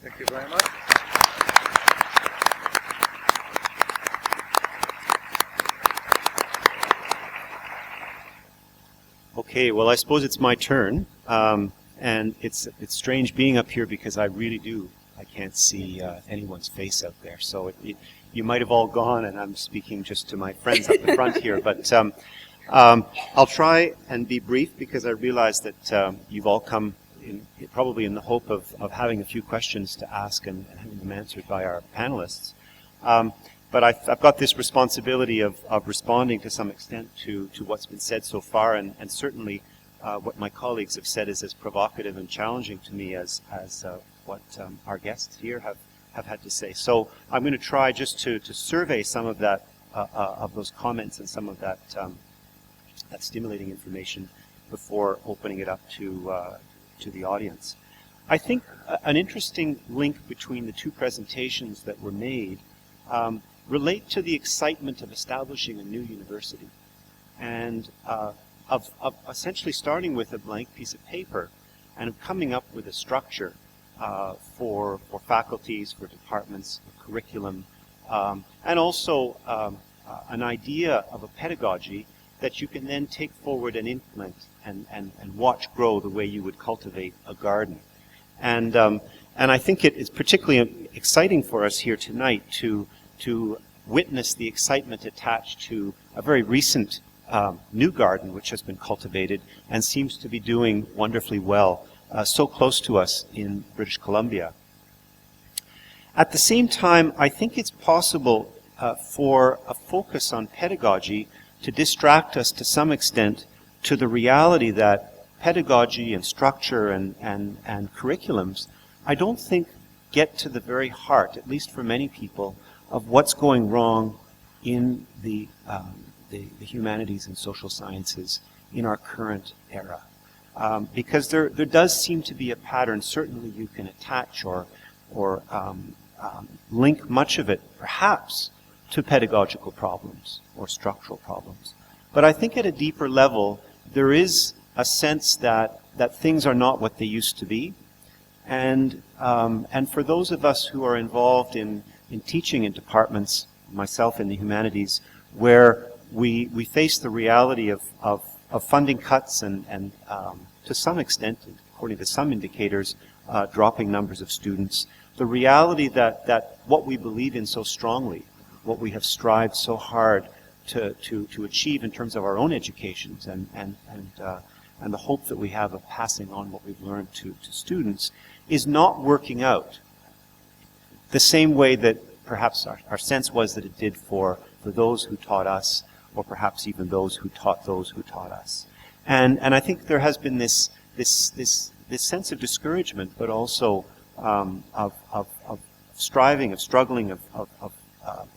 Thank you very much. Okay, well, I suppose it's my turn, and it's strange being up here because I can't see anyone's face out there. So you might have all gone, and I'm speaking just to my friends up the front here. But I'll try and be brief because I realize that you've all come probably in the hope of having a few questions to ask and having them answered by our panelists. But I've got this responsibility of responding to some extent to what's been said so far, and certainly what my colleagues have said is as provocative and challenging to me as what our guests here have had to say. So I'm going to try just to survey some of that, of those comments and some of that stimulating information before opening it up to the audience. I think an interesting link between the two presentations that were made relate to the excitement of establishing a new university and of essentially starting with a blank piece of paper and of coming up with a structure for faculties, for departments, for curriculum, and also an idea of a pedagogy that you can then take forward and implement and watch grow the way you would cultivate a garden. And I think it is particularly exciting for us here tonight to witness the excitement attached to a very recent new garden which has been cultivated and seems to be doing wonderfully well, so close to us in British Columbia. At the same time, I think it's possible for a focus on pedagogy to distract us to some extent to the reality that pedagogy and structure and curriculums, I don't think get to the very heart, at least for many people, of what's going wrong in the humanities and social sciences in our current era. Because there does seem to be a pattern, certainly you can attach or link much of it, perhaps, to pedagogical problems or structural problems. But I think at a deeper level, there is a sense that things are not what they used to be. And for those of us who are involved in teaching in departments, myself in the humanities, where we face the reality of funding cuts and to some extent, according to some indicators, dropping numbers of students, the reality that what we believe in so strongly, what we have strived so hard to achieve in terms of our own educations and the hope that we have of passing on what we've learned to students is not working out the same way that perhaps our sense was that it did for those who taught us, or perhaps even those who taught us. And I think there has been this sense of discouragement, but also of striving, of struggling, of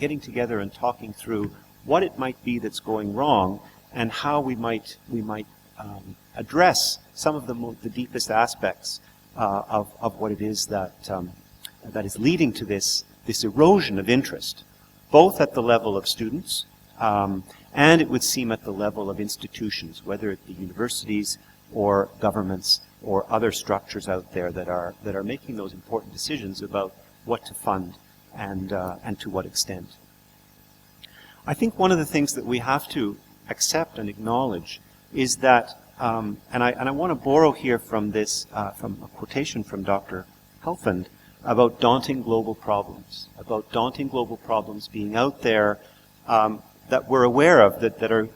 getting together and talking through what it might be that's going wrong and how we might address some of the deepest aspects of what it is that is leading to this this erosion of interest, both at the level of students and it would seem at the level of institutions, whether it be universities or governments or other structures out there that are making those important decisions about what to fund and to what extent. I think one of the things that we have to accept and acknowledge is that, and I want to borrow here from this, from a quotation from Dr. Helfand about daunting global problems being out there that we're aware of, that are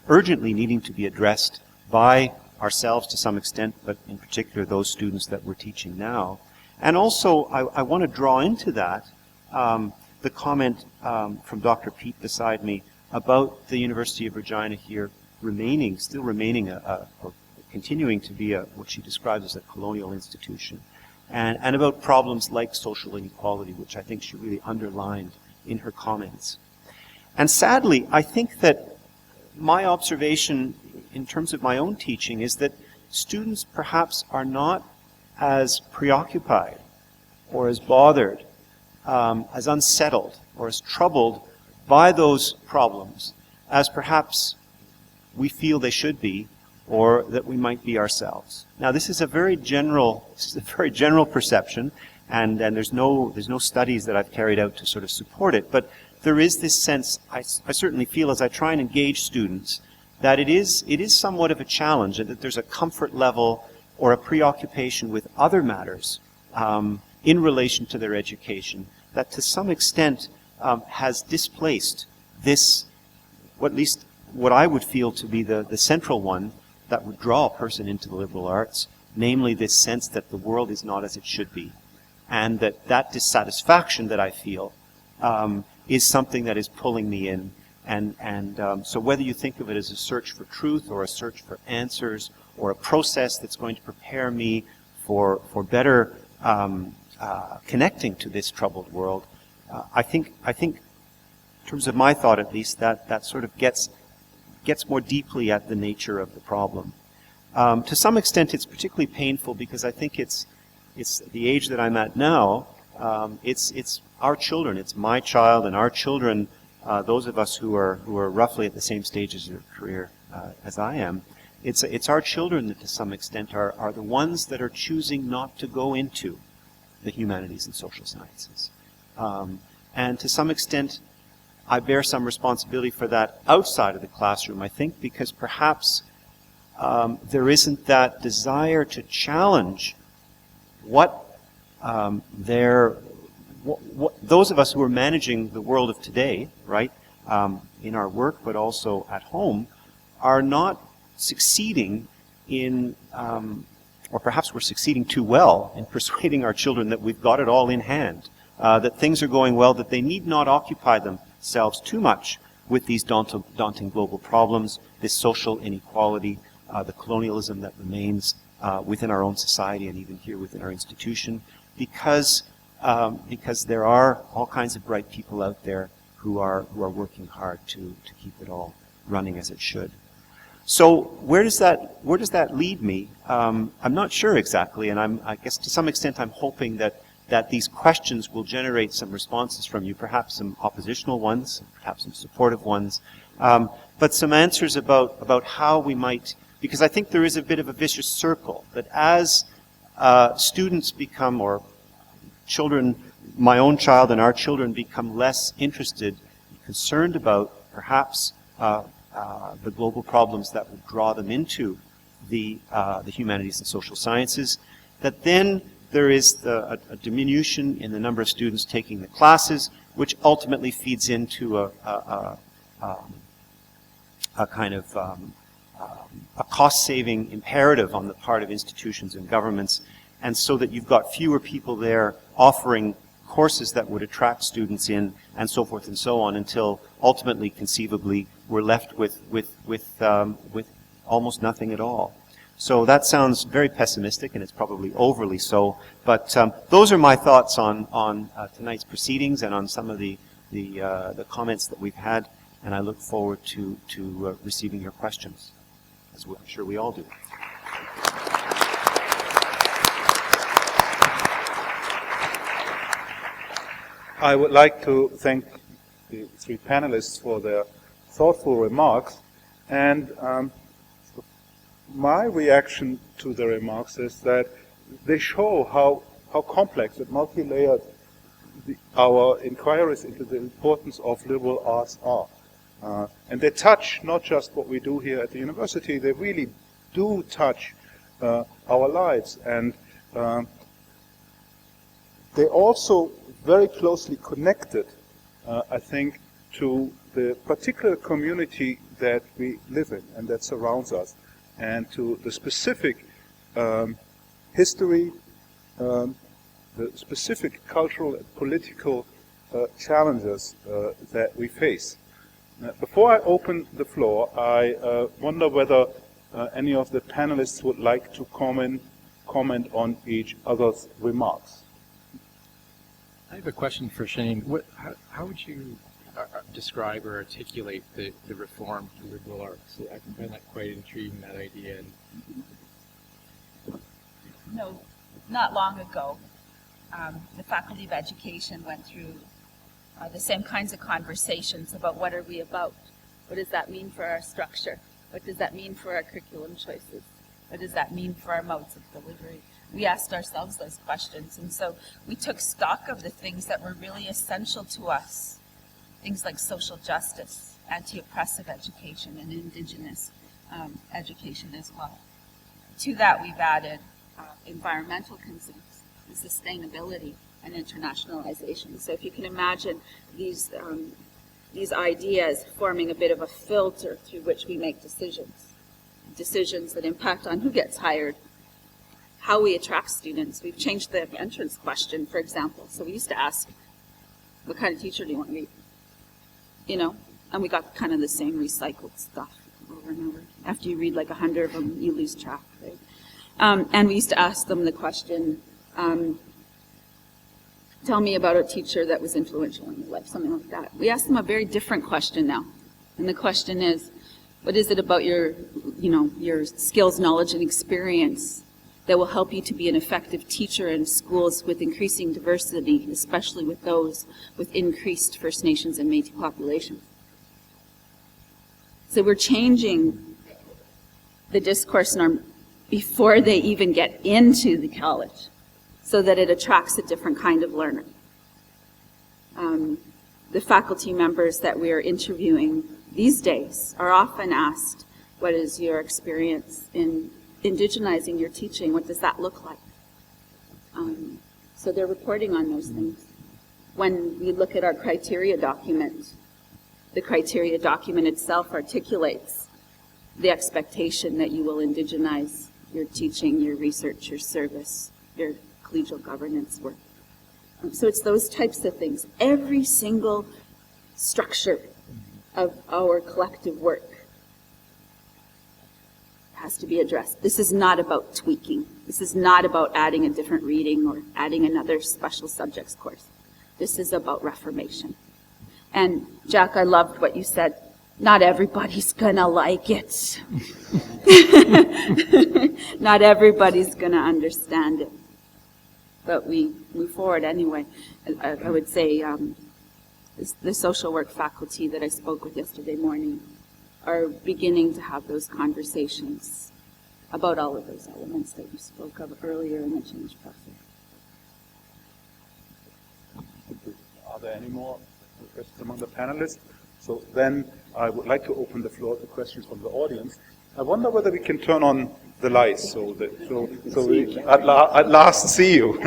urgently needing to be addressed by ourselves to some extent, but in particular those students that we're teaching now. And also, I want to draw into that the comment from Dr. Pete beside me about the University of Regina here still remaining or continuing to be what she describes as a colonial institution, and about problems like social inequality, which I think she really underlined in her comments. And sadly, I think that my observation in terms of my own teaching is that students perhaps are not as preoccupied or as bothered, as unsettled or as troubled by those problems as perhaps we feel they should be, or that we might be ourselves. Now, this is a very general perception, and there's no studies that I've carried out to sort of support it, but there is this sense, I certainly feel as I try and engage students, that it is somewhat of a challenge, and that there's a comfort level or a preoccupation with other matters in relation to their education that to some extent has displaced this, at least what I would feel to be the central one that would draw a person into the liberal arts, namely this sense that the world is not as it should be, and that dissatisfaction that I feel is something that is pulling me in. And so whether you think of it as a search for truth or a search for answers or a process that's going to prepare me for better connecting to this troubled world, I think in terms of my thought at least, that sort of gets more deeply at the nature of the problem. To some extent it's particularly painful because I think it's the age that I'm at now, it's our children, it's my child and our children, those of us who are roughly at the same stage as their career as I am, it's our children that to some extent are the ones that are choosing not to go into the humanities and social sciences. And to some extent, I bear some responsibility for that outside of the classroom, I think, because perhaps there isn't that desire to challenge what those of us who are managing the world of today, right, in our work but also at home, are not succeeding in, or perhaps we're succeeding too well in persuading our children that we've got it all in hand, that things are going well, that they need not occupy themselves too much with these daunting global problems, this social inequality, the colonialism that remains within our own society and even here within our institution, because there are all kinds of bright people out there who are working hard to keep it all running as it should. So where does that lead me? I'm not sure exactly, and I guess to some extent I'm hoping that these questions will generate some responses from you, perhaps some oppositional ones, perhaps some supportive ones, but some answers about how we might, because I think there is a bit of a vicious circle, that as students become, or children, my own child and our children become less interested, concerned about perhaps the global problems that would draw them into the humanities and social sciences, that then there is a diminution in the number of students taking the classes, which ultimately feeds into a kind of a cost-saving imperative on the part of institutions and governments, and so that you've got fewer people there offering courses that would attract students in, and so forth and so on, until ultimately, conceivably, we're left with almost nothing at all. So that sounds very pessimistic, and it's probably overly so. But those are my thoughts on tonight's proceedings and on some of the comments that we've had. And I look forward to receiving your questions, as I'm sure we all do. I would like to thank the three panelists for their thoughtful remarks. And my reaction to the remarks is that they show how complex and multi-layered our inquiries into the importance of liberal arts are. And they touch not just what we do here at the university, they really do touch our lives. And they also very closely connected, I think, to the particular community that we live in and that surrounds us, and to the specific history, the specific cultural and political challenges that we face. Before I open the floor, I wonder whether any of the panelists would like to comment on each other's remarks. I have a question for Shauneen. How would you describe or articulate the reform to liberal arts? I find that quite intriguing, that idea. No, not long ago, the Faculty of Education went through the same kinds of conversations about what are we about? What does that mean for our structure? What does that mean for our curriculum choices? What does that mean for our modes of delivery? We asked ourselves those questions, and so we took stock of the things that were really essential to us. Things like social justice, anti-oppressive education, and Indigenous education as well. To that, we've added environmental concerns, and sustainability, and internationalization. So if you can imagine these ideas forming a bit of a filter through which we make decisions that impact on who gets hired, how we attract students. We've changed the entrance question, for example. So we used to ask, what kind of teacher do you want to be? You know, and we got kind of the same recycled stuff over and over. After you read like 100 of them, you lose track, right? And we used to ask them the question, tell me about a teacher that was influential in your life, something like that. We ask them a very different question now. And the question is, what is it about your skills, knowledge, and experience that will help you to be an effective teacher in schools with increasing diversity, especially with those with increased First Nations and Métis populations? So we're changing the discourse norm before they even get into the college so that it attracts a different kind of learner. The faculty members that we are interviewing these days are often asked, what is your experience in indigenizing your teaching? What does that look like? So they're reporting on those things. When we look at our criteria document, the criteria document itself articulates the expectation that you will indigenize your teaching, your research, your service, your collegial governance work. So it's those types of things. Every single structure of our collective work has to be addressed. This is not about tweaking. This is not about adding a different reading or adding another special subjects course. This is about reformation. And Jack, I loved what you said. Not everybody's gonna like it. Not everybody's gonna understand it. But we move forward anyway. I would say the social work faculty that I spoke with yesterday morning are beginning to have those conversations about all of those elements that you spoke of earlier in the change process. Are there any more questions among the panelists? So then I would like to open the floor to questions from the audience. I wonder whether we can turn on the lights so we at last see you.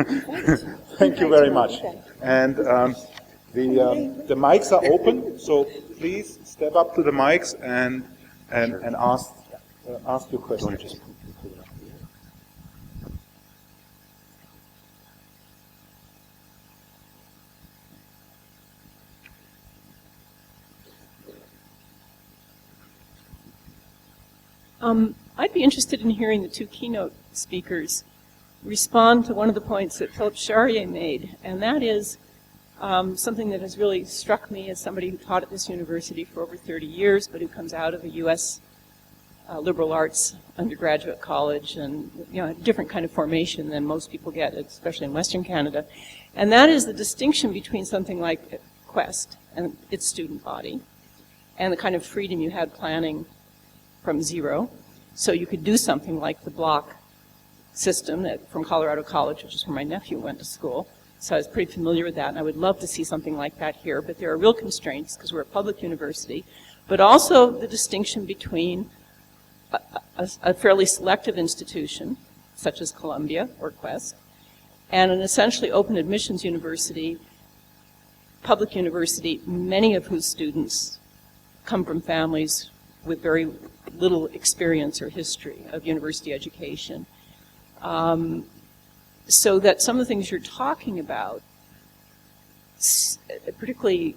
Thank you very much. And the mics are open, so please step up to the mics and ask your questions. I'd be interested in hearing the two keynote speakers respond to one of the points that Philip Charrier made, and that is something that has really struck me as somebody who taught at this university for over 30 years, but who comes out of a U.S. liberal arts undergraduate college and, you know, a different kind of formation than most people get, especially in Western Canada. And that is the distinction between something like Quest and its student body and the kind of freedom you had planning from zero. So you could do something like the block system from Colorado College, which is where my nephew went to school. So I was pretty familiar with that, and I would love to see something like that here. But there are real constraints because we're a public university, but also the distinction between a fairly selective institution, such as Columbia or Quest, and an essentially open admissions university, public university, many of whose students come from families with very little experience or history of university education. So that some of the things you're talking about, particularly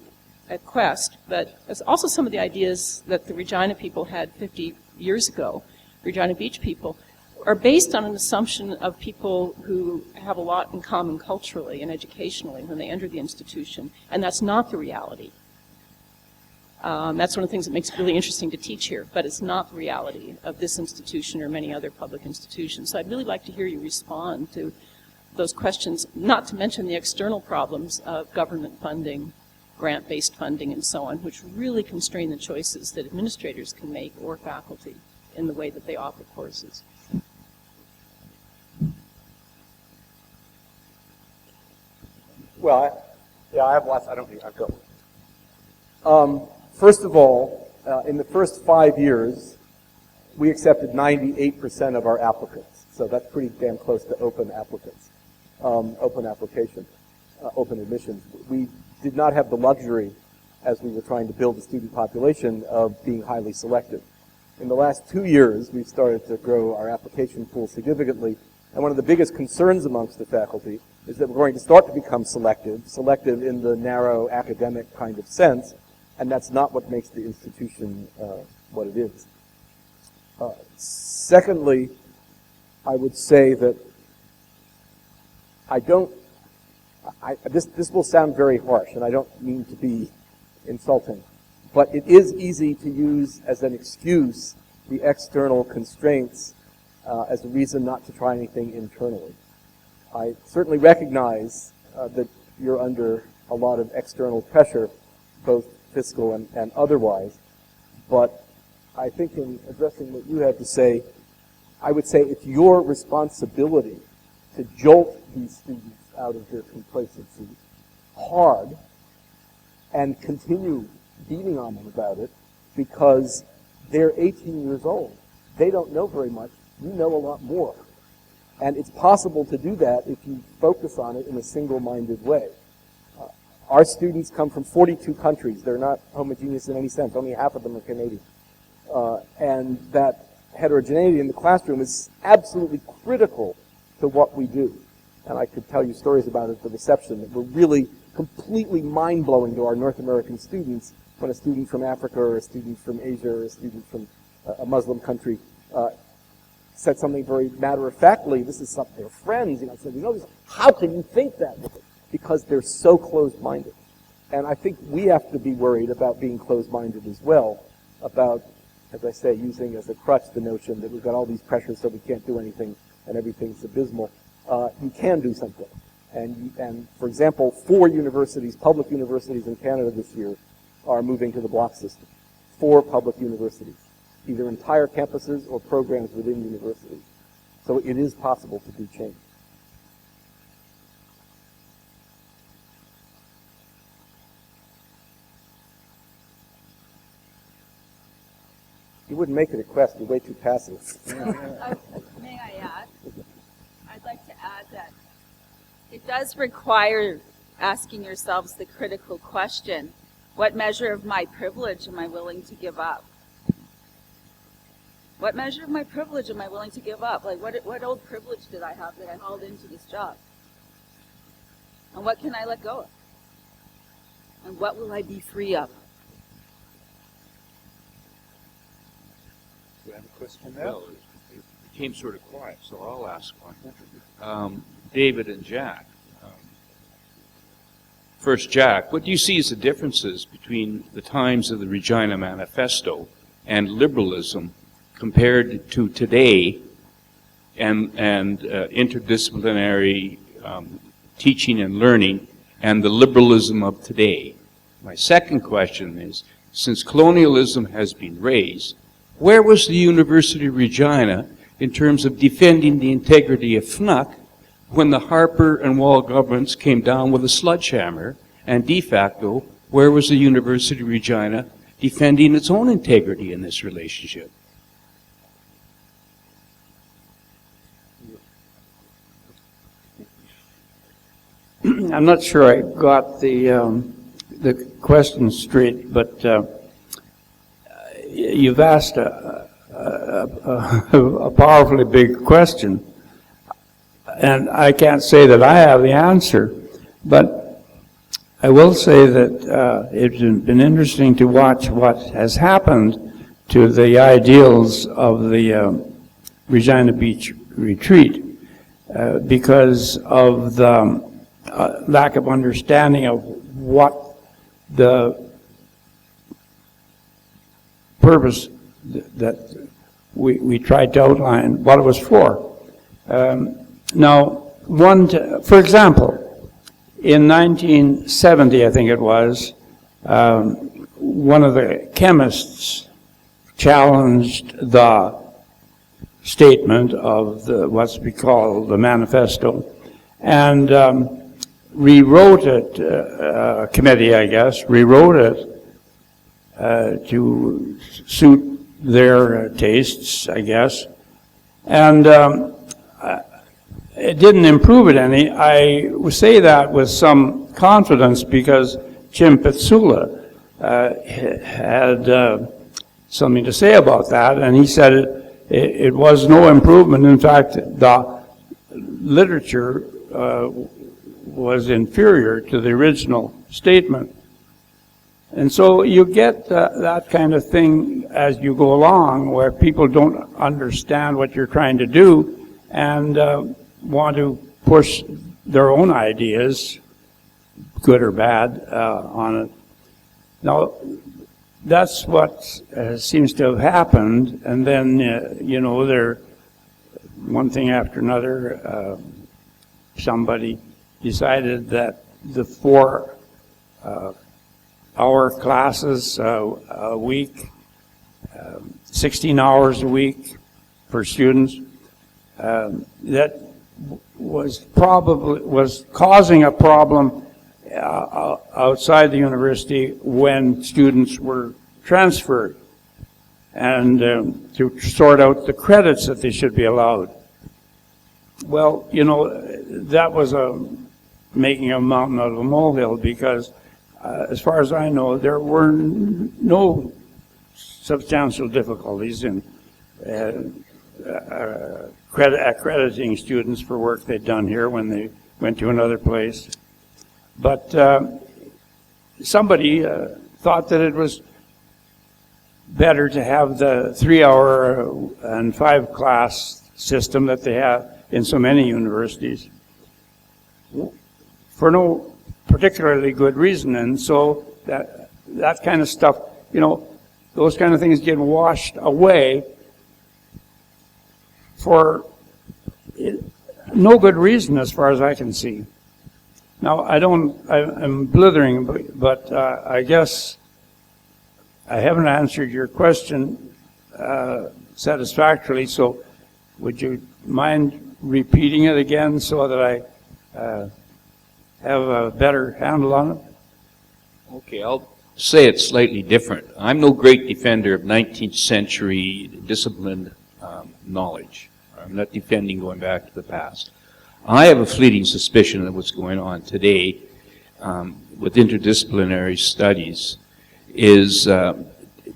at Quest, but also some of the ideas that the Regina people had 50 years ago, Regina Beach people, are based on an assumption of people who have a lot in common culturally and educationally when they enter the institution, and that's not the reality. That's one of the things that makes it really interesting to teach here, but it's not the reality of this institution or many other public institutions. So I'd really like to hear you respond to those questions, not to mention the external problems of government funding, grant-based funding, and so on, which really constrain the choices that administrators can make or faculty in the way that they offer courses. Well, I have lots. I don't think I've got one. First of all, in the first 5 years, we accepted 98% of our applicants. So that's pretty damn close to open applicants, open application, open admissions. We did not have the luxury, as we were trying to build the student population, of being highly selective. In the last 2 years, we've started to grow our application pool significantly, and one of the biggest concerns amongst the faculty is that we're going to start to become selective in the narrow academic kind of sense, and that's not what makes the institution what it is. Secondly, I would say that this will sound very harsh, and I don't mean to be insulting, but it is easy to use as an excuse the external constraints as a reason not to try anything internally. I certainly recognize that you're under a lot of external pressure, both fiscal and otherwise, but I think in addressing what you had to say, I would say it's your responsibility to jolt these students out of their complacency hard and continue beating on them about it, because they're 18 years old. They don't know very much. You know a lot more. And it's possible to do that if you focus on it in a single-minded way. Our students come from 42 countries. They're not homogeneous in any sense. Only half of them are Canadian. And that heterogeneity in the classroom is absolutely critical to what we do. And I could tell you stories about it at the reception that were really completely mind-blowing to our North American students when a student from Africa or a student from Asia or a student from a Muslim country said something very matter-of-factly. This is something, they're friends, said, this, how can you think that? Because they're so closed-minded. And I think we have to be worried about being closed-minded as well, about, as I say, using as a crutch the notion that we've got all these pressures so we can't do anything and everything's abysmal. You can do something. And for example, 4 universities, public universities in Canada this year, are moving to the block system. 4 public universities, either entire campuses or programs within universities. So it is possible to do change. You wouldn't make it a quest. You're way too passive. May I add? I'd like to add that it does require asking yourselves the critical question, what measure of my privilege am I willing to give up? What measure of my privilege am I willing to give up? Like, what old privilege did I have that I hauled into this job? And what can I let go of? And what will I be free of? Do you have a question there? Well, it became sort of quiet, so I'll ask one. David and Jack. First, Jack, what do you see as the differences between the times of the Regina Manifesto and liberalism compared to today and interdisciplinary teaching and learning and the liberalism of today? My second question is, since colonialism has been raised, where was the University of Regina in terms of defending the integrity of FNUC when the Harper and Wall governments came down with a sledgehammer? And de facto, where was the University of Regina defending its own integrity in this relationship? I'm not sure I got the question straight, but you've asked a powerfully big question, and I can't say that I have the answer, but I will say that it's been interesting to watch what has happened to the ideals of the Regina Beach retreat because of the lack of understanding of what the purpose that we tried to outline, what it was for. Now, for example, in 1970, I think it was, one of the chemists challenged the statement of what's we call the manifesto, and rewrote it, a committee, I guess, rewrote it to suit their tastes, I guess, and it didn't improve it any. I say that with some confidence because Jim Pitsula had something to say about that, and he said it was no improvement. In fact, the literature was inferior to the original statement. And so you get that kind of thing as you go along, where people don't understand what you're trying to do and want to push their own ideas, good or bad, on it. Now, that's what seems to have happened, and then, you know, one thing after another, somebody decided that the 4-hour classes a week, 16 hours a week for students, that was causing a problem outside the university when students were transferred, and to sort out the credits that they should be allowed. Well, you know, that was making a mountain out of a molehill, because as far as I know, there were no substantial difficulties in accrediting students for work they'd done here when they went to another place. But somebody thought that it was better to have the 3-hour and 5-class system that they have in so many universities, for no particularly good reason. And so that kind of stuff, you know, those kind of things get washed away for no good reason as far as I can see. Now, I'm blithering, but I guess I haven't answered your question satisfactorily, so would you mind repeating it again so that I have a better handle on it? Okay, I'll say it slightly different. I'm no great defender of 19th century disciplined knowledge. I'm not defending going back to the past. I have a fleeting suspicion that what's going on today with interdisciplinary studies is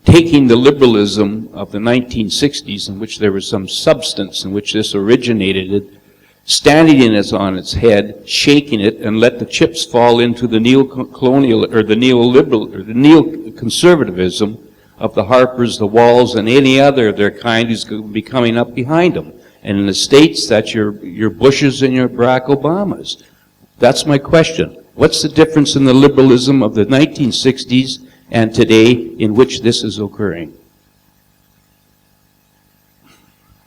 taking the liberalism of the 1960s, in which there was some substance in which this originated, standing it on its head, shaking it, and let the chips fall into the neo-colonial or the neoliberal or the neoconservatism of the Harpers, the Walls, and any other of their kind who's going to be coming up behind them. And in the States, that's your Bushes and your Barack Obamas. That's my question. What's the difference in the liberalism of the 1960s and today in which this is occurring?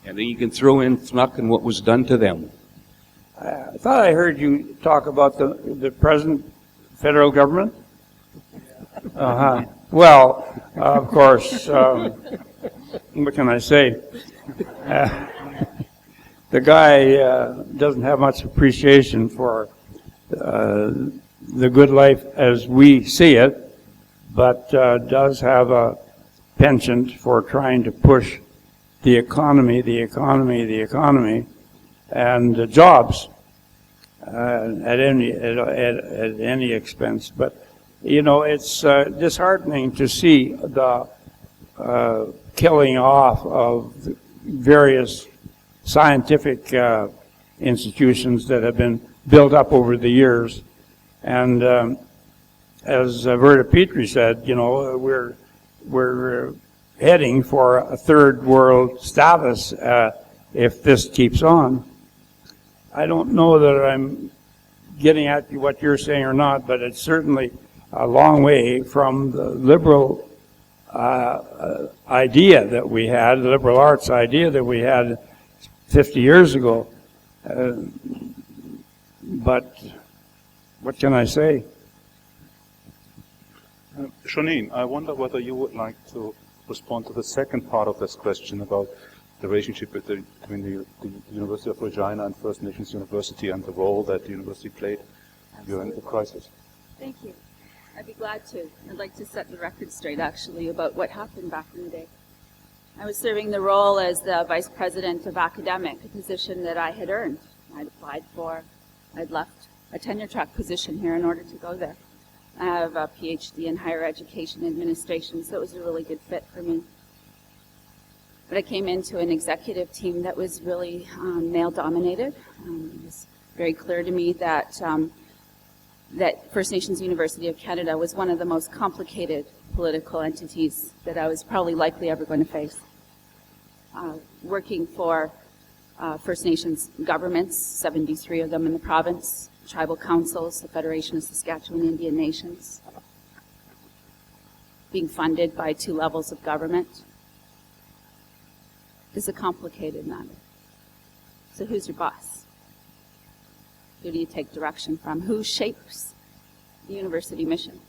And then you can throw in FNUC and what was done to them. I thought I heard you talk about the present federal government. Well, of course, what can I say? The guy doesn't have much appreciation for the good life as we see it, but does have a penchant for trying to push the economy, and jobs at any expense. But you know, it's disheartening to see the killing off of various scientific institutions that have been built up over the years. And as Verda Petrie said, you know, we're heading for a third world status if this keeps on. I don't know that I'm getting at what you're saying or not, but it's certainly a long way from the liberal idea that we had, the liberal arts idea that we had 50 years ago. But what can I say? Shauneen, I wonder whether you would like to respond to the second part of this question about the relationship between the University of Regina and First Nations University and the role that the university played during the crisis. Thank you. I'd be glad to. I'd like to set the record straight, actually, about what happened back in the day. I was serving the role as the Vice President of Academic, a position that I had earned. I'd applied for. I'd left a tenure-track position here in order to go there. I have a PhD in higher education administration, so it was a really good fit for me. But I came into an executive team that was really male-dominated. It was very clear to me that that First Nations University of Canada was one of the most complicated political entities that I was probably likely ever going to face. Working for First Nations governments, 73 of them in the province, tribal councils, the Federation of Saskatchewan Indian Nations, being funded by 2 levels of government, is a complicated matter. So who's your boss? Who do you take direction from? Who shapes the university mission?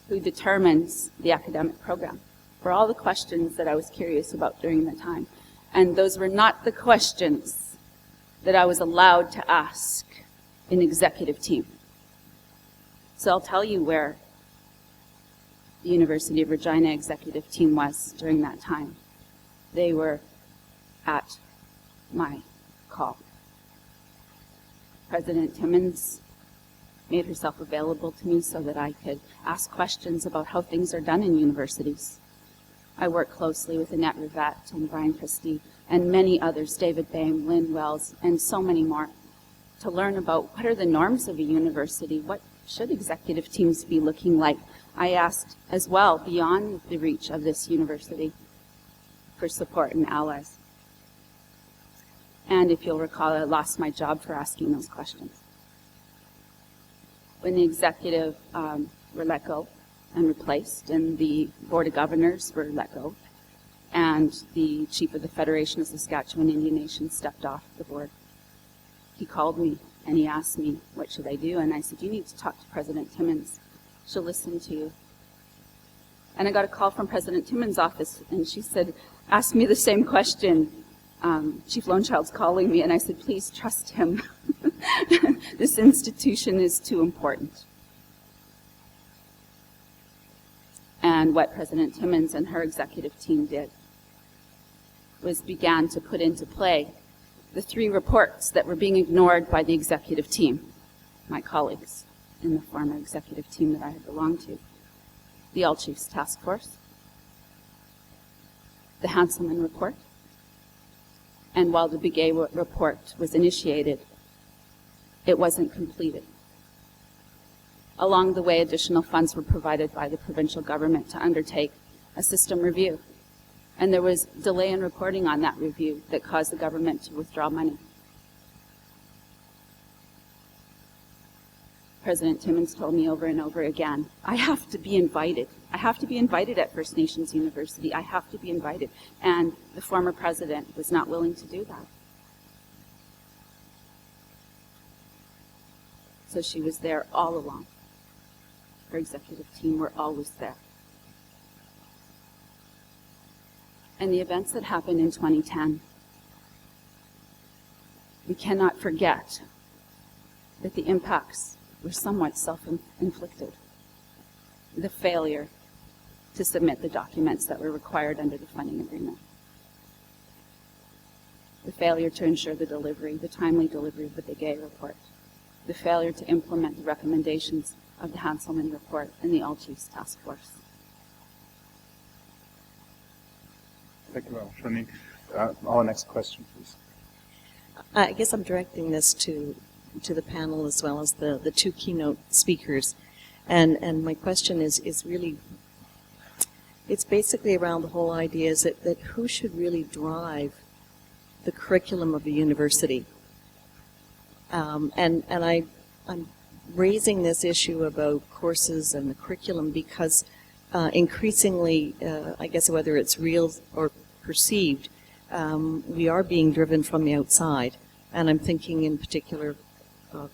Who determines the academic program? Were all the questions that I was curious about during that time. And those were not the questions that I was allowed to ask an executive team. So I'll tell you where the University of Regina executive team was during that time. They were at my call. President Timmins made herself available to me so that I could ask questions about how things are done in universities. I work closely with Annette Rivette and Brian Christie and many others, David Boehm, Lynn Wells, and so many more, to learn about what are the norms of a university, what should executive teams be looking like. I asked as well, beyond the reach of this university, for support and allies. And if you'll recall, I lost my job for asking those questions. When the executive were let go and replaced, and the Board of Governors were let go, and the Chief of the Federation of Saskatchewan Indian Nations stepped off the board, he called me and he asked me, what should I do? And I said, you need to talk to President Timmins. She'll listen to you. And I got a call from President Timmins' office, and she said, ask me the same question. Chief Loanchild's calling me, and I said, please trust him. This institution is too important. And what President Timmins and her executive team did was began to put into play the 3 reports that were being ignored by the executive team, my colleagues in the former executive team that I had belonged to. The All Chiefs Task Force, the Hanselman Report, and while the Begay Report was initiated, it wasn't completed. Along the way, additional funds were provided by the provincial government to undertake a system review. And there was delay in reporting on that review that caused the government to withdraw money. President Timmins told me over and over again, I have to be invited. I have to be invited at First Nations University. I have to be invited. And the former president was not willing to do that. So she was there all along. Her executive team were always there. And the events that happened in 2010, we cannot forget that the impacts were somewhat self-inflicted. The failure to submit the documents that were required under the funding agreement. The failure to ensure the delivery, the timely delivery of the Big A report. The failure to implement the recommendations of the Hanselman report and the All Chiefs Task Force. Thank you very much, Shauneen. Our next question, please. I guess I'm directing this to the panel as well as the two keynote speakers. And my question is really, it's basically around the whole idea is that who should really drive the curriculum of the university? And I'm raising this issue about courses and the curriculum because increasingly, I guess whether it's real or perceived, we are being driven from the outside. And I'm thinking in particular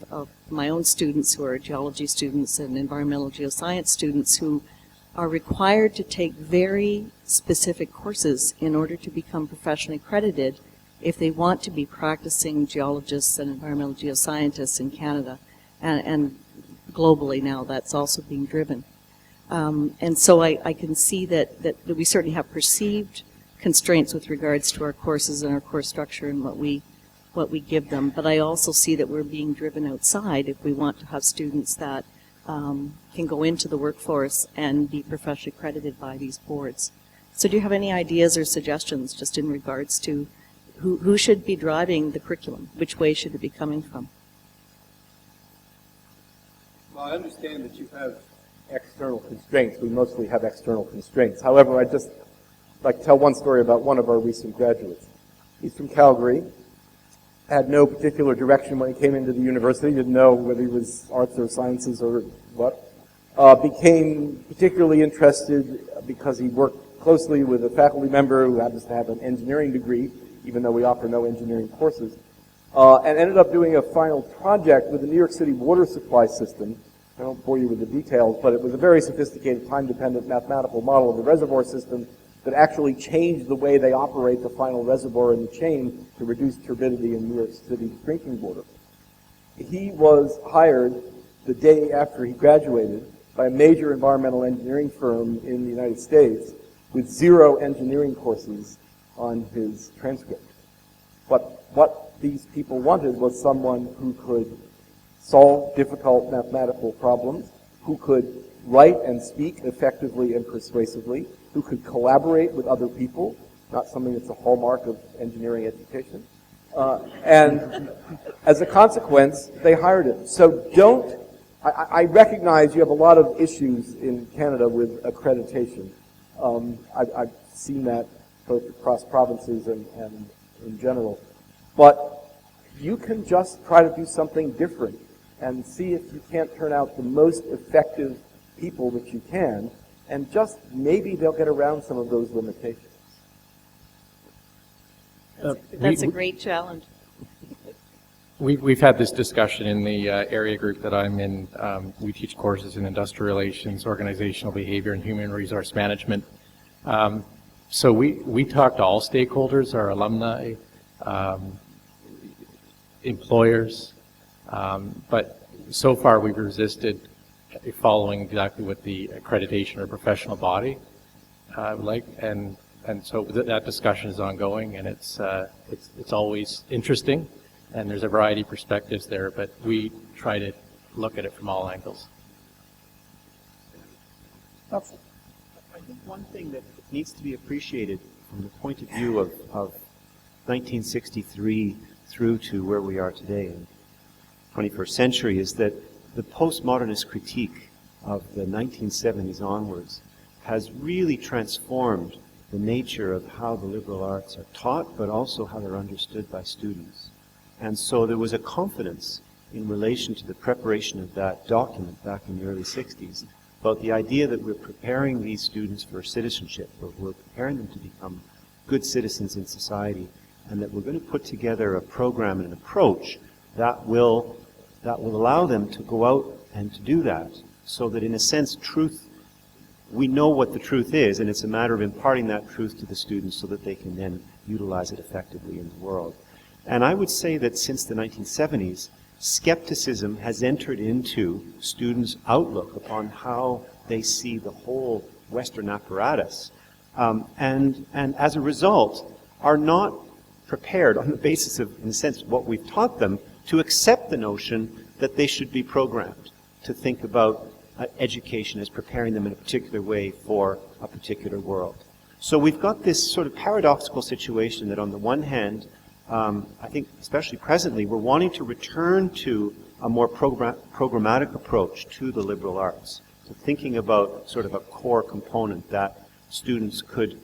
of my own students who are geology students and environmental geoscience students who are required to take very specific courses in order to become professionally accredited if they want to be practicing geologists and environmental geoscientists in Canada. And globally now that's also being driven. And so I can see that we certainly have perceived constraints with regards to our courses and our course structure and what we give them. But I also see that we're being driven outside if we want to have students that can go into the workforce and be professionally accredited by these boards. So do you have any ideas or suggestions just in regards to who should be driving the curriculum? Which way should it be coming from? Well, I understand that you have external constraints. We mostly have external constraints. However, I'd just like to tell one story about one of our recent graduates. He's from Calgary, had no particular direction when he came into the university, didn't know whether he was arts or sciences or what. Became particularly interested because he worked closely with a faculty member who happens to have an engineering degree, even though we offer no engineering courses, and ended up doing a final project with the New York City water supply system. I won't bore you with the details, but it was a very sophisticated, time-dependent mathematical model of the reservoir system that actually changed the way they operate the final reservoir in the chain to reduce turbidity in New York City drinking water. He was hired the day after he graduated by a major environmental engineering firm in the United States with 0 engineering courses on his transcript. But what these people wanted was someone who could solve difficult mathematical problems, who could write and speak effectively and persuasively, who could collaborate with other people, not something that's a hallmark of engineering education. And as a consequence, they hired him. So I recognize you have a lot of issues in Canada with accreditation. I've seen that both across provinces and in general. But you can just try to do something different and see if you can't turn out the most effective people that you can, and just maybe they'll get around some of those limitations. That's a great challenge. We've had this discussion in the area group that I'm in. We teach courses in industrial relations, organizational behavior, and human resource management. So we talk to all stakeholders, our alumni, employers, but so far we've resisted following exactly what the accreditation or professional body would like, and so that discussion is ongoing, and it's always interesting, and there's a variety of perspectives there, but we try to look at it from all angles. I think one thing that needs to be appreciated from the point of view of 1963 through to where we are today in the 21st century is that the postmodernist critique of the 1970s onwards has really transformed the nature of how the liberal arts are taught, but also how they're understood by students. And so there was a confidence in relation to the preparation of that document back in the early 60s about the idea that we're preparing these students for citizenship, or we're preparing them to become good citizens in society, and that we're going to put together a program and an approach that will allow them to go out and to do that, so that in a sense we know what the truth is, and it's a matter of imparting that truth to the students so that they can then utilize it effectively in the world. And I would say that since the 1970s, skepticism has entered into students' outlook upon how they see the whole Western apparatus, and as a result are not prepared on the basis of, in a sense, what we've taught them, to accept the notion that they should be programmed to think about education as preparing them in a particular way for a particular world. So we've got this sort of paradoxical situation that on the one hand, I think especially presently, we're wanting to return to a more programmatic approach to the liberal arts, to thinking about sort of a core component that students could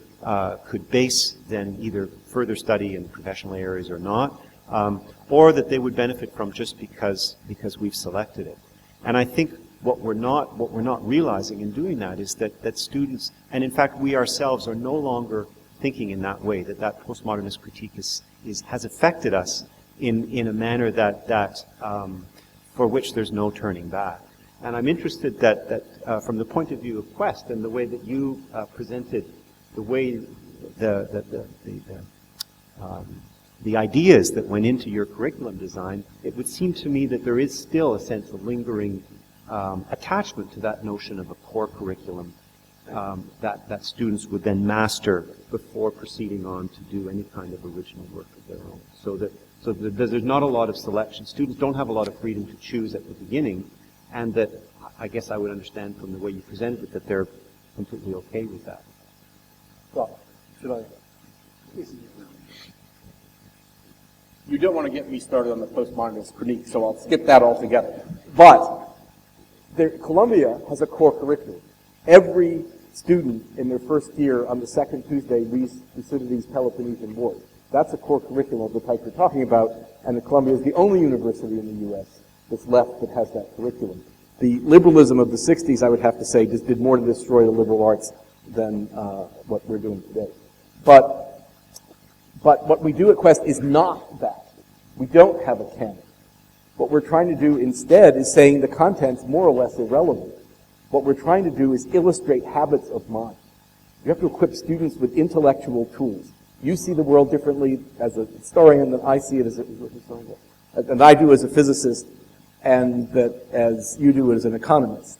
base then either further study in professional areas or not, or that they would benefit from just because we've selected it. And I think what we're not realizing in doing that is that students, and in fact we ourselves, are no longer thinking in that way, that postmodernist critique has affected us in a manner that for which there's no turning back. And I'm interested that from the point of view of Quest and the way that you presented the way the ideas that went into your curriculum design, it would seem to me that there is still a sense of lingering attachment to that notion of a core curriculum that students would then master before proceeding on to do any kind of original work of their own. So that there's not a lot of selection. Students don't have a lot of freedom to choose at the beginning, and that I guess I would understand from the way you presented it that they're completely okay with that. Well, should I? You don't want to get me started on the postmodernist critique, so I'll skip that altogether. But Columbia has a core curriculum. Every student in their first year on the second Tuesday reads Thucydides' Peloponnesian War. That's a core curriculum of the type you're talking about, and Columbia is the only university in the U.S. that's left that has that curriculum. The liberalism of the 60s, I would have to say, just did more to destroy the liberal arts than what we're doing today. But what we do at Quest is not that. We don't have a canon. What we're trying to do instead is saying the content's more or less irrelevant. What we're trying to do is illustrate habits of mind. You have to equip students with intellectual tools. You see the world differently as a historian than I see it as a historian, and I do as a physicist, and that as you do as an economist.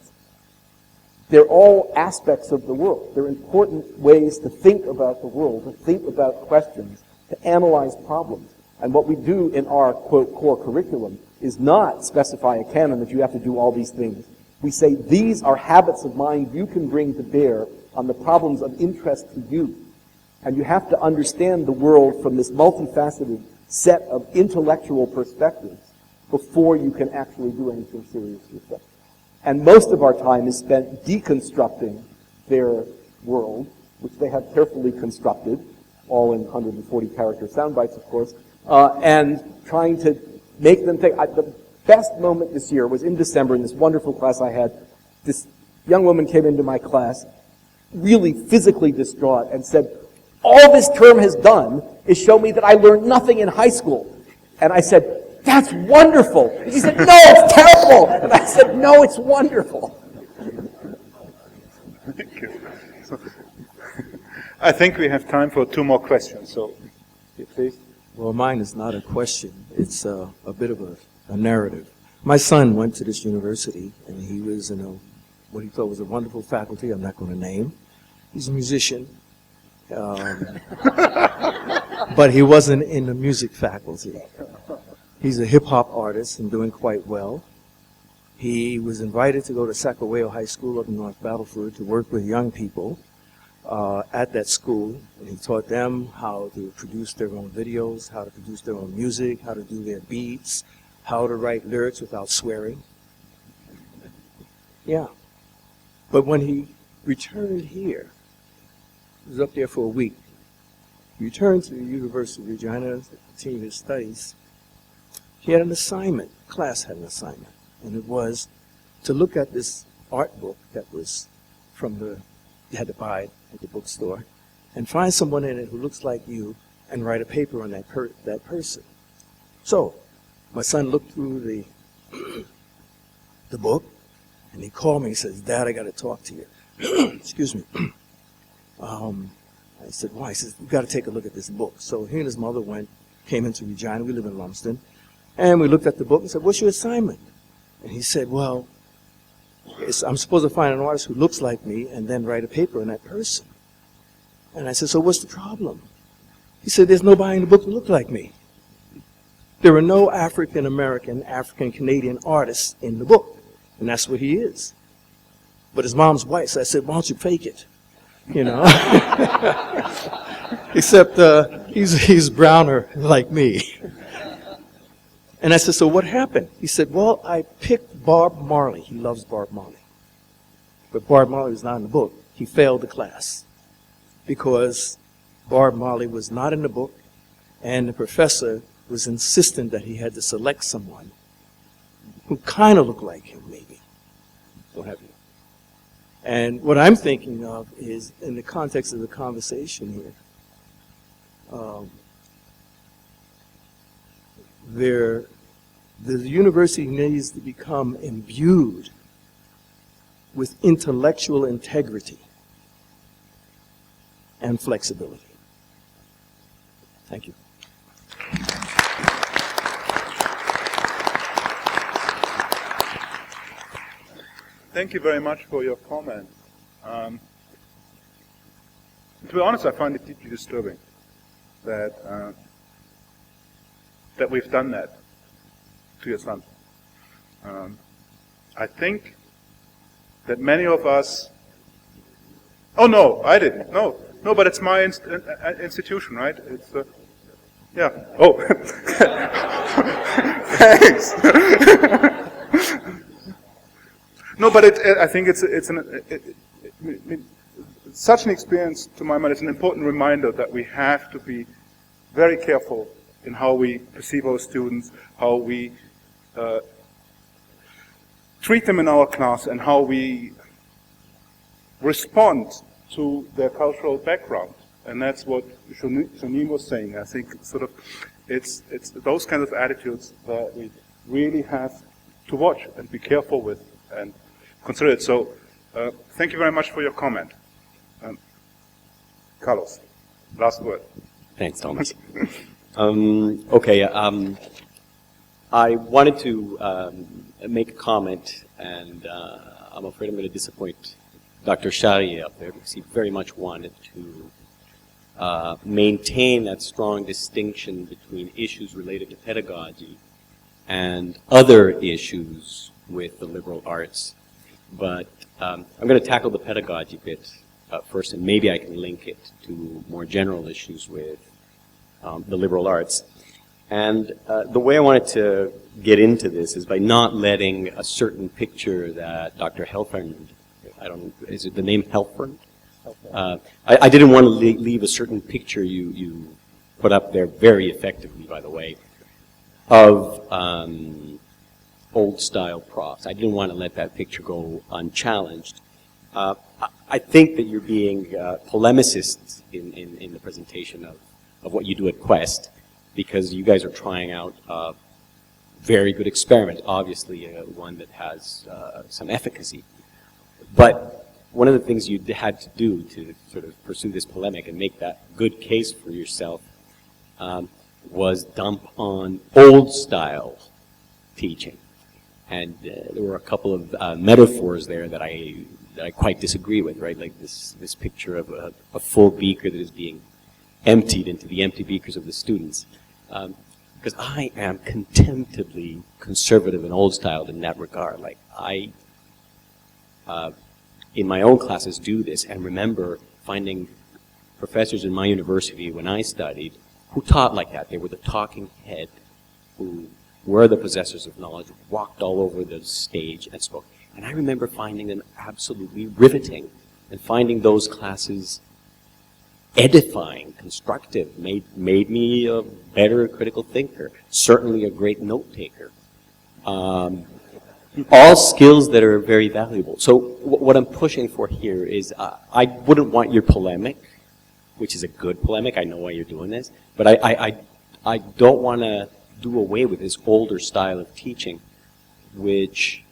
They're all aspects of the world. They're important ways to think about the world, to think about questions, to analyze problems. And what we do in our, quote, core curriculum is not specify a canon that you have to do all these things. We say these are habits of mind you can bring to bear on the problems of interest to you. And you have to understand the world from this multifaceted set of intellectual perspectives before you can actually do anything serious yourself. And most of our time is spent deconstructing their world, which they have carefully constructed, all in 140-character sound bites, of course, and trying to make them think. The best moment this year was in December in this wonderful class I had. This young woman came into my class, really physically distraught, and said, all this term has done is show me that I learned nothing in high school. And I said, that's wonderful. And she said, no, it's terrible. And I said, no, it's wonderful. Thank you. I think we have time for 2 more questions, so please. Well, mine is not a question. It's a bit of a narrative. My son went to this university, and he was in what he thought was a wonderful faculty I'm not going to name. He's a musician. But he wasn't in the music faculty. He's a hip-hop artist and doing quite well. He was invited to go to Sacagawea High School up in North Battleford to work with young people at that school. And he taught them how to produce their own videos, how to produce their own music, how to do their beats, how to write lyrics without swearing. Yeah. But when he returned here, he was up there for a week. He returned to the University of Regina to continue his studies. he had an assignment, class had an assignment, and it was to look at this art book that was from you had to buy it at the bookstore, and find someone in it who looks like you and write a paper on that person. So, my son looked through the book, and he called me. He says, "Dad, I got to talk to you." Excuse me. I said, "Why?" He says, "You got to take a look at this book." So he and his mother came into Regina. We live in Lumsden, and we looked at the book and said, "What's your assignment?" And he said, "Well, I'm supposed to find an artist who looks like me and then write a paper on that person." And I said, "So what's the problem?" He said, "There's nobody in the book who looked like me. There are no African-American, African-Canadian artists in the book." And that's what he is. But his mom's white, so I said, "Why don't you fake it?" You know? Except he's browner like me. And I said, "So what happened?" He said, "Well, I picked Bob Marley." He loves Bob Marley. But Bob Marley was not in the book. He failed the class because Bob Marley was not in the book, and the professor was insistent that he had to select someone who kind of looked like him, maybe. What have you. And what I'm thinking of is, in the context of the conversation here, the university needs to become imbued with intellectual integrity and flexibility. Thank you. Thank you very much for your comment. To be honest, I find it deeply disturbing that we've done that to your son. I think that many of us. Oh no, I didn't. No, but it's my institution, right? It's yeah. Oh, thanks. No, but I think it's such an experience, to my mind. It's an important reminder that we have to be very careful in how we perceive our students, how we treat them in our class, and how we respond to their cultural background. And that's what Shauneen was saying. I think it's those kinds of attitudes that we really have to watch and be careful with and consider it. So thank you very much for your comment. Carlos, last word. Thanks, Thomas. Okay, I wanted to make a comment, and I'm afraid I'm going to disappoint Dr. Charrier up there, because he very much wanted to maintain that strong distinction between issues related to pedagogy and other issues with the liberal arts. But I'm going to tackle the pedagogy bit first, and maybe I can link it to more general issues with the liberal arts. And the way I wanted to get into this is by not letting a certain picture that Dr. Helfand, is it the name Helfand? I didn't want to leave a certain picture you put up there very effectively, by the way, of old-style profs. I didn't want to let that picture go unchallenged. I think that you're being polemicists in the presentation of what you do at Quest, because you guys are trying out a very good experiment, obviously one that has some efficacy. But one of the things you had to do to sort of pursue this polemic and make that good case for yourself was dump on old-style teaching. And there were a couple of metaphors there that I quite disagree with, right? Like this picture of a full beaker that is being emptied into the empty beakers of the students. Because I am contemptibly conservative and old-styled in that regard. Like I, in my own classes, do this and remember finding professors in my university when I studied who taught like that. They were the talking head, who were the possessors of knowledge, walked all over the stage and spoke. And I remember finding them absolutely riveting and finding those classes edifying, constructive, made me a better critical thinker, certainly a great note taker. All skills that are very valuable. So what I'm pushing for here is I wouldn't want your polemic, which is a good polemic. I know why you're doing this, but I don't want to do away with this older style of teaching, which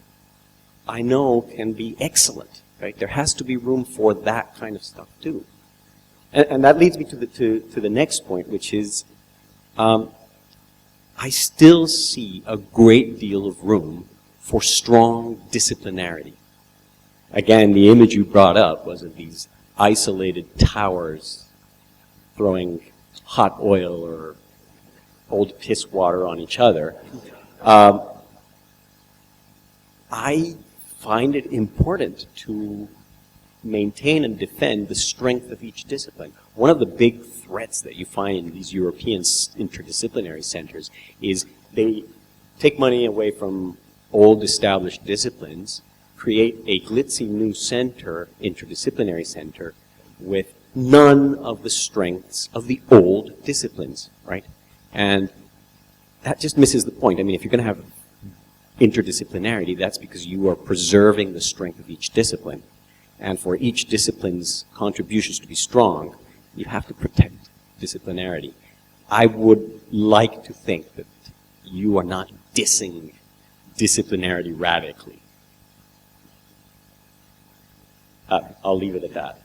I know can be excellent. Right? There has to be room for that kind of stuff too. And that leads me to the next point, which is I still see a great deal of room for strong disciplinarity. Again, the image you brought up was of these isolated towers throwing hot oil or old piss water on each other. I find it important to maintain and defend the strength of each discipline. One of the big threats that you find in these European interdisciplinary centers is they take money away from old established disciplines, create a glitzy new center, interdisciplinary center, with none of the strengths of the old disciplines, right? And that just misses the point. I mean, if you're going to have interdisciplinarity, that's because you are preserving the strength of each discipline. And for each discipline's contributions to be strong, you have to protect disciplinarity. I would like to think that you are not dissing disciplinarity radically. I'll leave it at that.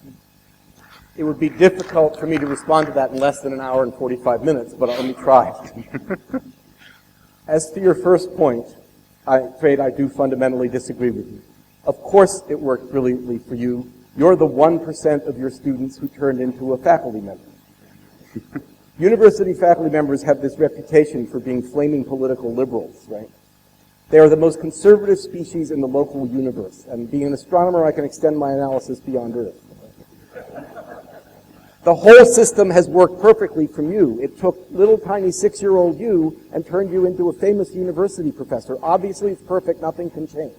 It would be difficult for me to respond to that in less than an hour and 45 minutes, but let me try. As to your first point, I'm afraid I do fundamentally disagree with you. Of course it worked brilliantly for you. You're the 1% of your students who turned into a faculty member. University faculty members have this reputation for being flaming political liberals, right? They are the most conservative species in the local universe, and being an astronomer, I can extend my analysis beyond Earth. The whole system has worked perfectly from you. It took little tiny 6-year-old you and turned you into a famous university professor. Obviously it's perfect, nothing can change.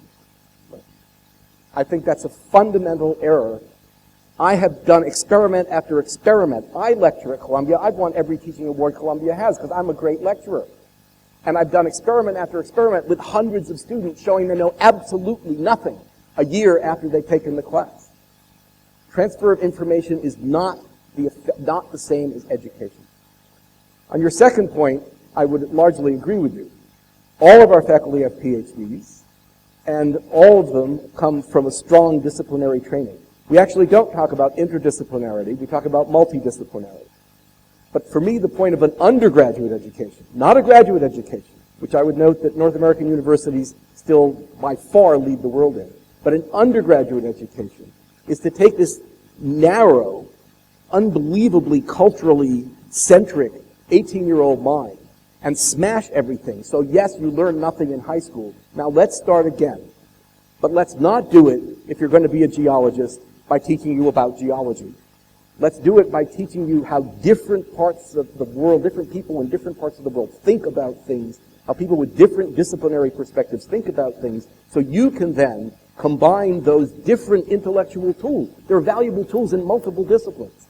I think that's a fundamental error. I have done experiment after experiment. I lecture at Columbia. I've won every teaching award Columbia has because I'm a great lecturer. And I've done experiment after experiment with hundreds of students showing they know absolutely nothing a year after they've taken the class. Transfer of information is not the same as education. On your second point, I would largely agree with you. All of our faculty have PhDs, and all of them come from a strong disciplinary training. We actually don't talk about interdisciplinarity, we talk about multidisciplinarity. But for me, the point of an undergraduate education, not a graduate education, which I would note that North American universities still by far lead the world in, but an undergraduate education is to take this narrow, unbelievably culturally centric 18-year-old mind and smash everything. So yes, you learn nothing in high school. Now let's start again. But let's not do it, if you're going to be a geologist, by teaching you about geology. Let's do it by teaching you how different parts of the world, different people in different parts of the world think about things, how people with different disciplinary perspectives think about things, so you can then combine those different intellectual tools. There are valuable tools in multiple disciplines,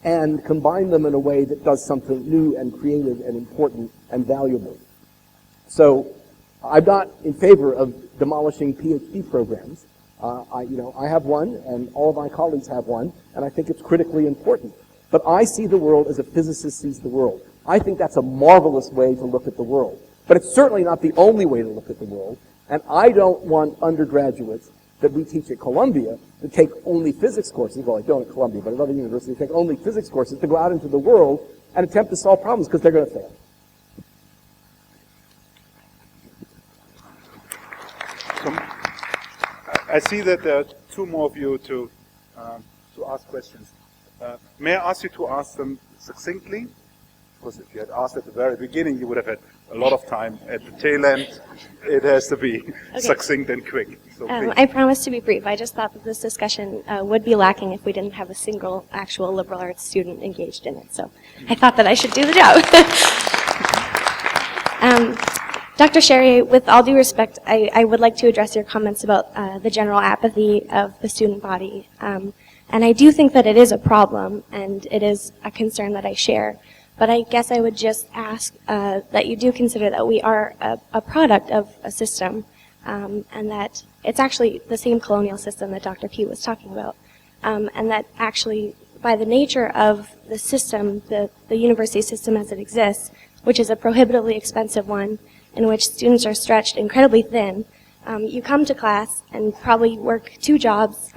and combine them in a way that does something new and creative and important and valuable. So I'm not in favor of demolishing PhD programs. I have one, and all of my colleagues have one, and I think it's critically important. But I see the world as a physicist sees the world. I think that's a marvelous way to look at the world. But it's certainly not the only way to look at the world, and I don't want undergraduates that we teach at Columbia to take only physics courses, well, I don't at Columbia, but at other universities, take only physics courses to go out into the world and attempt to solve problems because they're going to fail. I see that there are two more of you to ask questions. May I ask you to ask them succinctly? Because if you had asked at the very beginning, you would have had a lot of time. At the tail end, it has to be succinct and quick. So I promise to be brief. I just thought that this discussion would be lacking if we didn't have a single actual liberal arts student engaged in it. So I thought that I should do the job. Dr. Charrier, with all due respect, I would like to address your comments about the general apathy of the student body. And I do think that it is a problem, and it is a concern that I share. But I guess I would just ask that you do consider that we are a product of a system, and that it's actually the same colonial system that Dr. Pete was talking about. And that actually, by the nature of the system, the university system as it exists, which is a prohibitively expensive one, in which students are stretched incredibly thin, you come to class and probably work 2 jobs,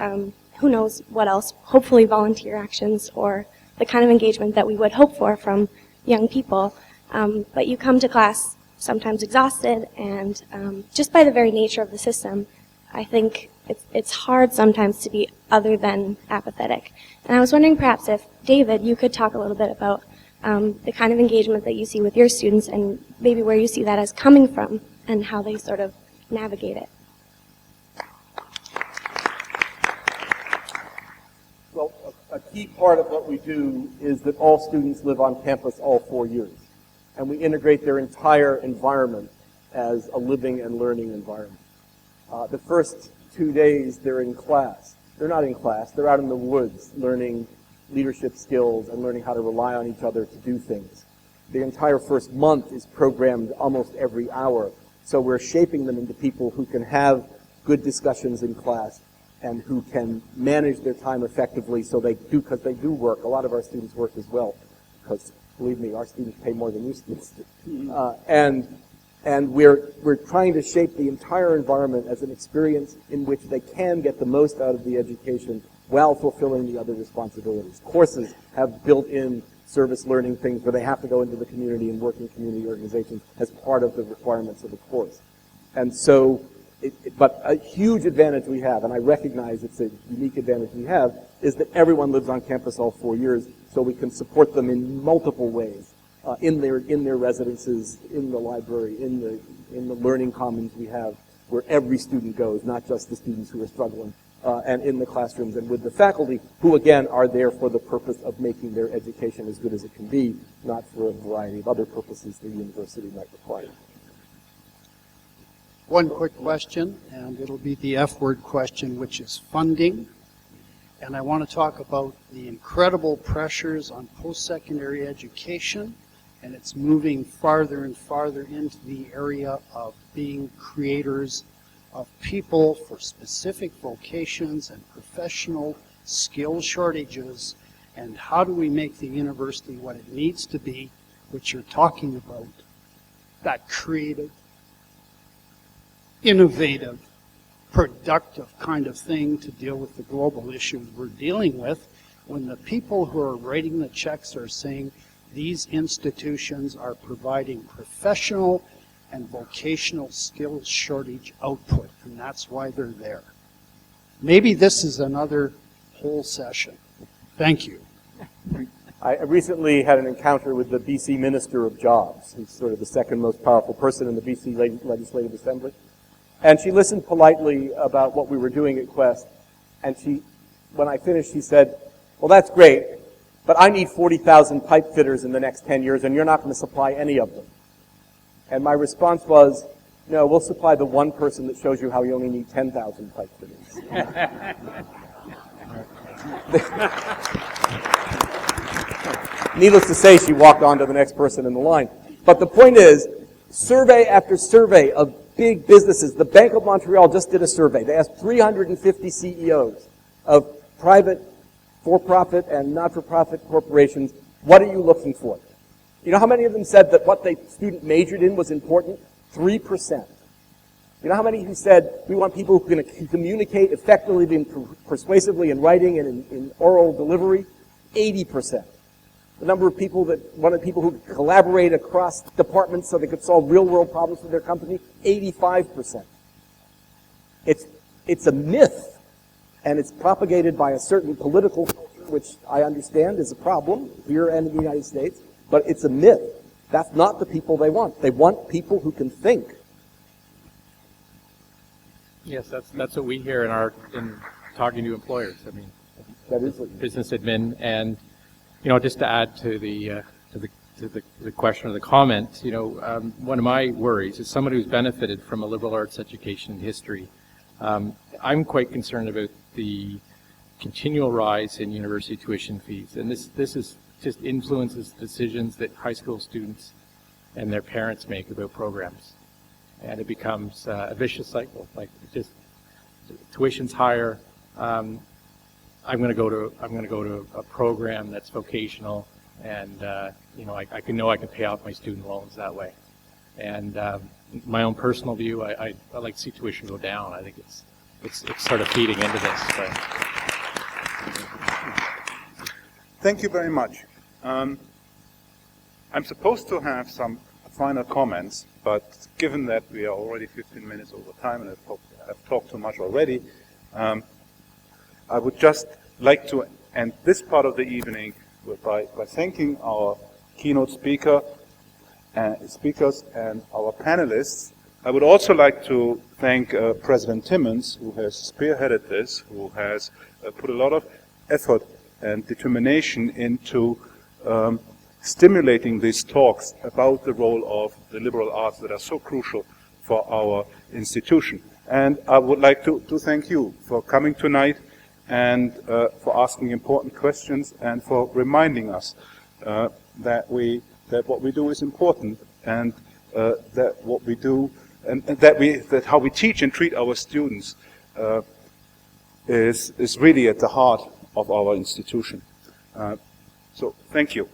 who knows what else, hopefully volunteer actions or the kind of engagement that we would hope for from young people. But you come to class sometimes exhausted, and just by the very nature of the system, I think it's hard sometimes to be other than apathetic. And I was wondering perhaps if, David, you could talk a little bit about the kind of engagement that you see with your students and maybe where you see that as coming from and how they sort of navigate it. Well, a key part of what we do is that all students live on campus all 4 years. And we integrate their entire environment as a living and learning environment. The first 2 days they're in class. They're not in class, they're out in the woods learning leadership skills and learning how to rely on each other to do things. The entire first month is programmed almost every hour. So we're shaping them into people who can have good discussions in class and who can manage their time effectively, so they do, because they do work. A lot of our students work as well, because believe me, our students pay more than you students do. And we're trying to shape the entire environment as an experience in which they can get the most out of the education while fulfilling the other responsibilities. Courses have built-in service learning things where they have to go into the community and work in community organizations as part of the requirements of the course. And so, but a huge advantage we have, and I recognize it's a unique advantage we have, is that everyone lives on campus all 4 years, so we can support them in multiple ways, in their residences, in the library, in the learning commons we have, where every student goes, not just the students who are struggling, and in the classrooms and with the faculty, who again are there for the purpose of making their education as good as it can be, not for a variety of other purposes the university might require. One quick question, and it'll be the F-word question, which is funding. And I want to talk about the incredible pressures on post-secondary education, and it's moving farther and farther into the area of being creators of people for specific vocations and professional skill shortages, and how do we make the university what it needs to be, which you're talking about, that creative, innovative, productive kind of thing to deal with the global issues we're dealing with, when the people who are writing the checks are saying these institutions are providing professional and vocational skills shortage output, and that's why they're there. Maybe this is another whole session. Thank you. I recently had an encounter with the BC Minister of Jobs, who's sort of the second most powerful person in the BC Legislative Assembly. And she listened politely about what we were doing at Quest, and when I finished, she said, well, that's great, but I need 40,000 pipe fitters in the next 10 years, and you're not going to supply any of them. And my response was, no, we'll supply the one person that shows you how you only need 10,000 pipe fitters. Needless to say, she walked on to the next person in the line. But the point is, survey after survey of big businesses. The Bank of Montreal just did a survey. They asked 350 CEOs of private, for-profit, and not-for-profit corporations, what are you looking for? You know how many of them said that what the student majored in was important? 3%. You know how many who said, we want people who can communicate effectively and persuasively in writing and in oral delivery? 80%. The number of people that wanted people who could collaborate across departments so they could solve real-world problems for their company? 85%. It's a myth, and it's propagated by a certain political culture, which I understand is a problem here and in the United States, but it's a myth. That's not the people they want. They want people who can think. Yes, that's what we hear in talking to employers. I mean, that is business admin, and just to add to the question or the comment, one of my worries is someone who's benefited from a liberal arts education in history. I'm quite concerned about the continual rise in university tuition fees. And this is just influences decisions that high school students and their parents make about programs. And it becomes a vicious cycle. Like, just tuition's higher. I'm going to go to a program that's vocational, and you know, I can pay off my student loans that way. And my own personal view, I like to see tuition go down. I think it's sort of feeding into this. So. Thank you very much. I'm supposed to have some final comments, but given that we are already 15 minutes over time and I've talked too much already, I would just like to end this part of the evening by thanking our keynote speakers and our panelists. I would also like to thank President Timmons, who has spearheaded this, who has put a lot of effort and determination into stimulating these talks about the role of the liberal arts that are so crucial for our institution. And I would like to thank you for coming tonight and for asking important questions and for reminding us that what we do is important, and that what we do and that how we teach and treat our students is really at the heart of our institution. So thank you.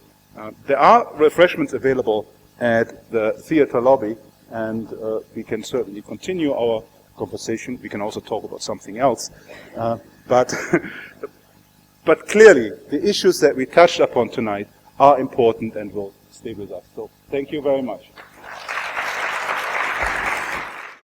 There are refreshments available at the theater lobby, and we can certainly continue our conversation. We can also talk about something else. But clearly, the issues that we touched upon tonight are important and will stay with us. So thank you very much.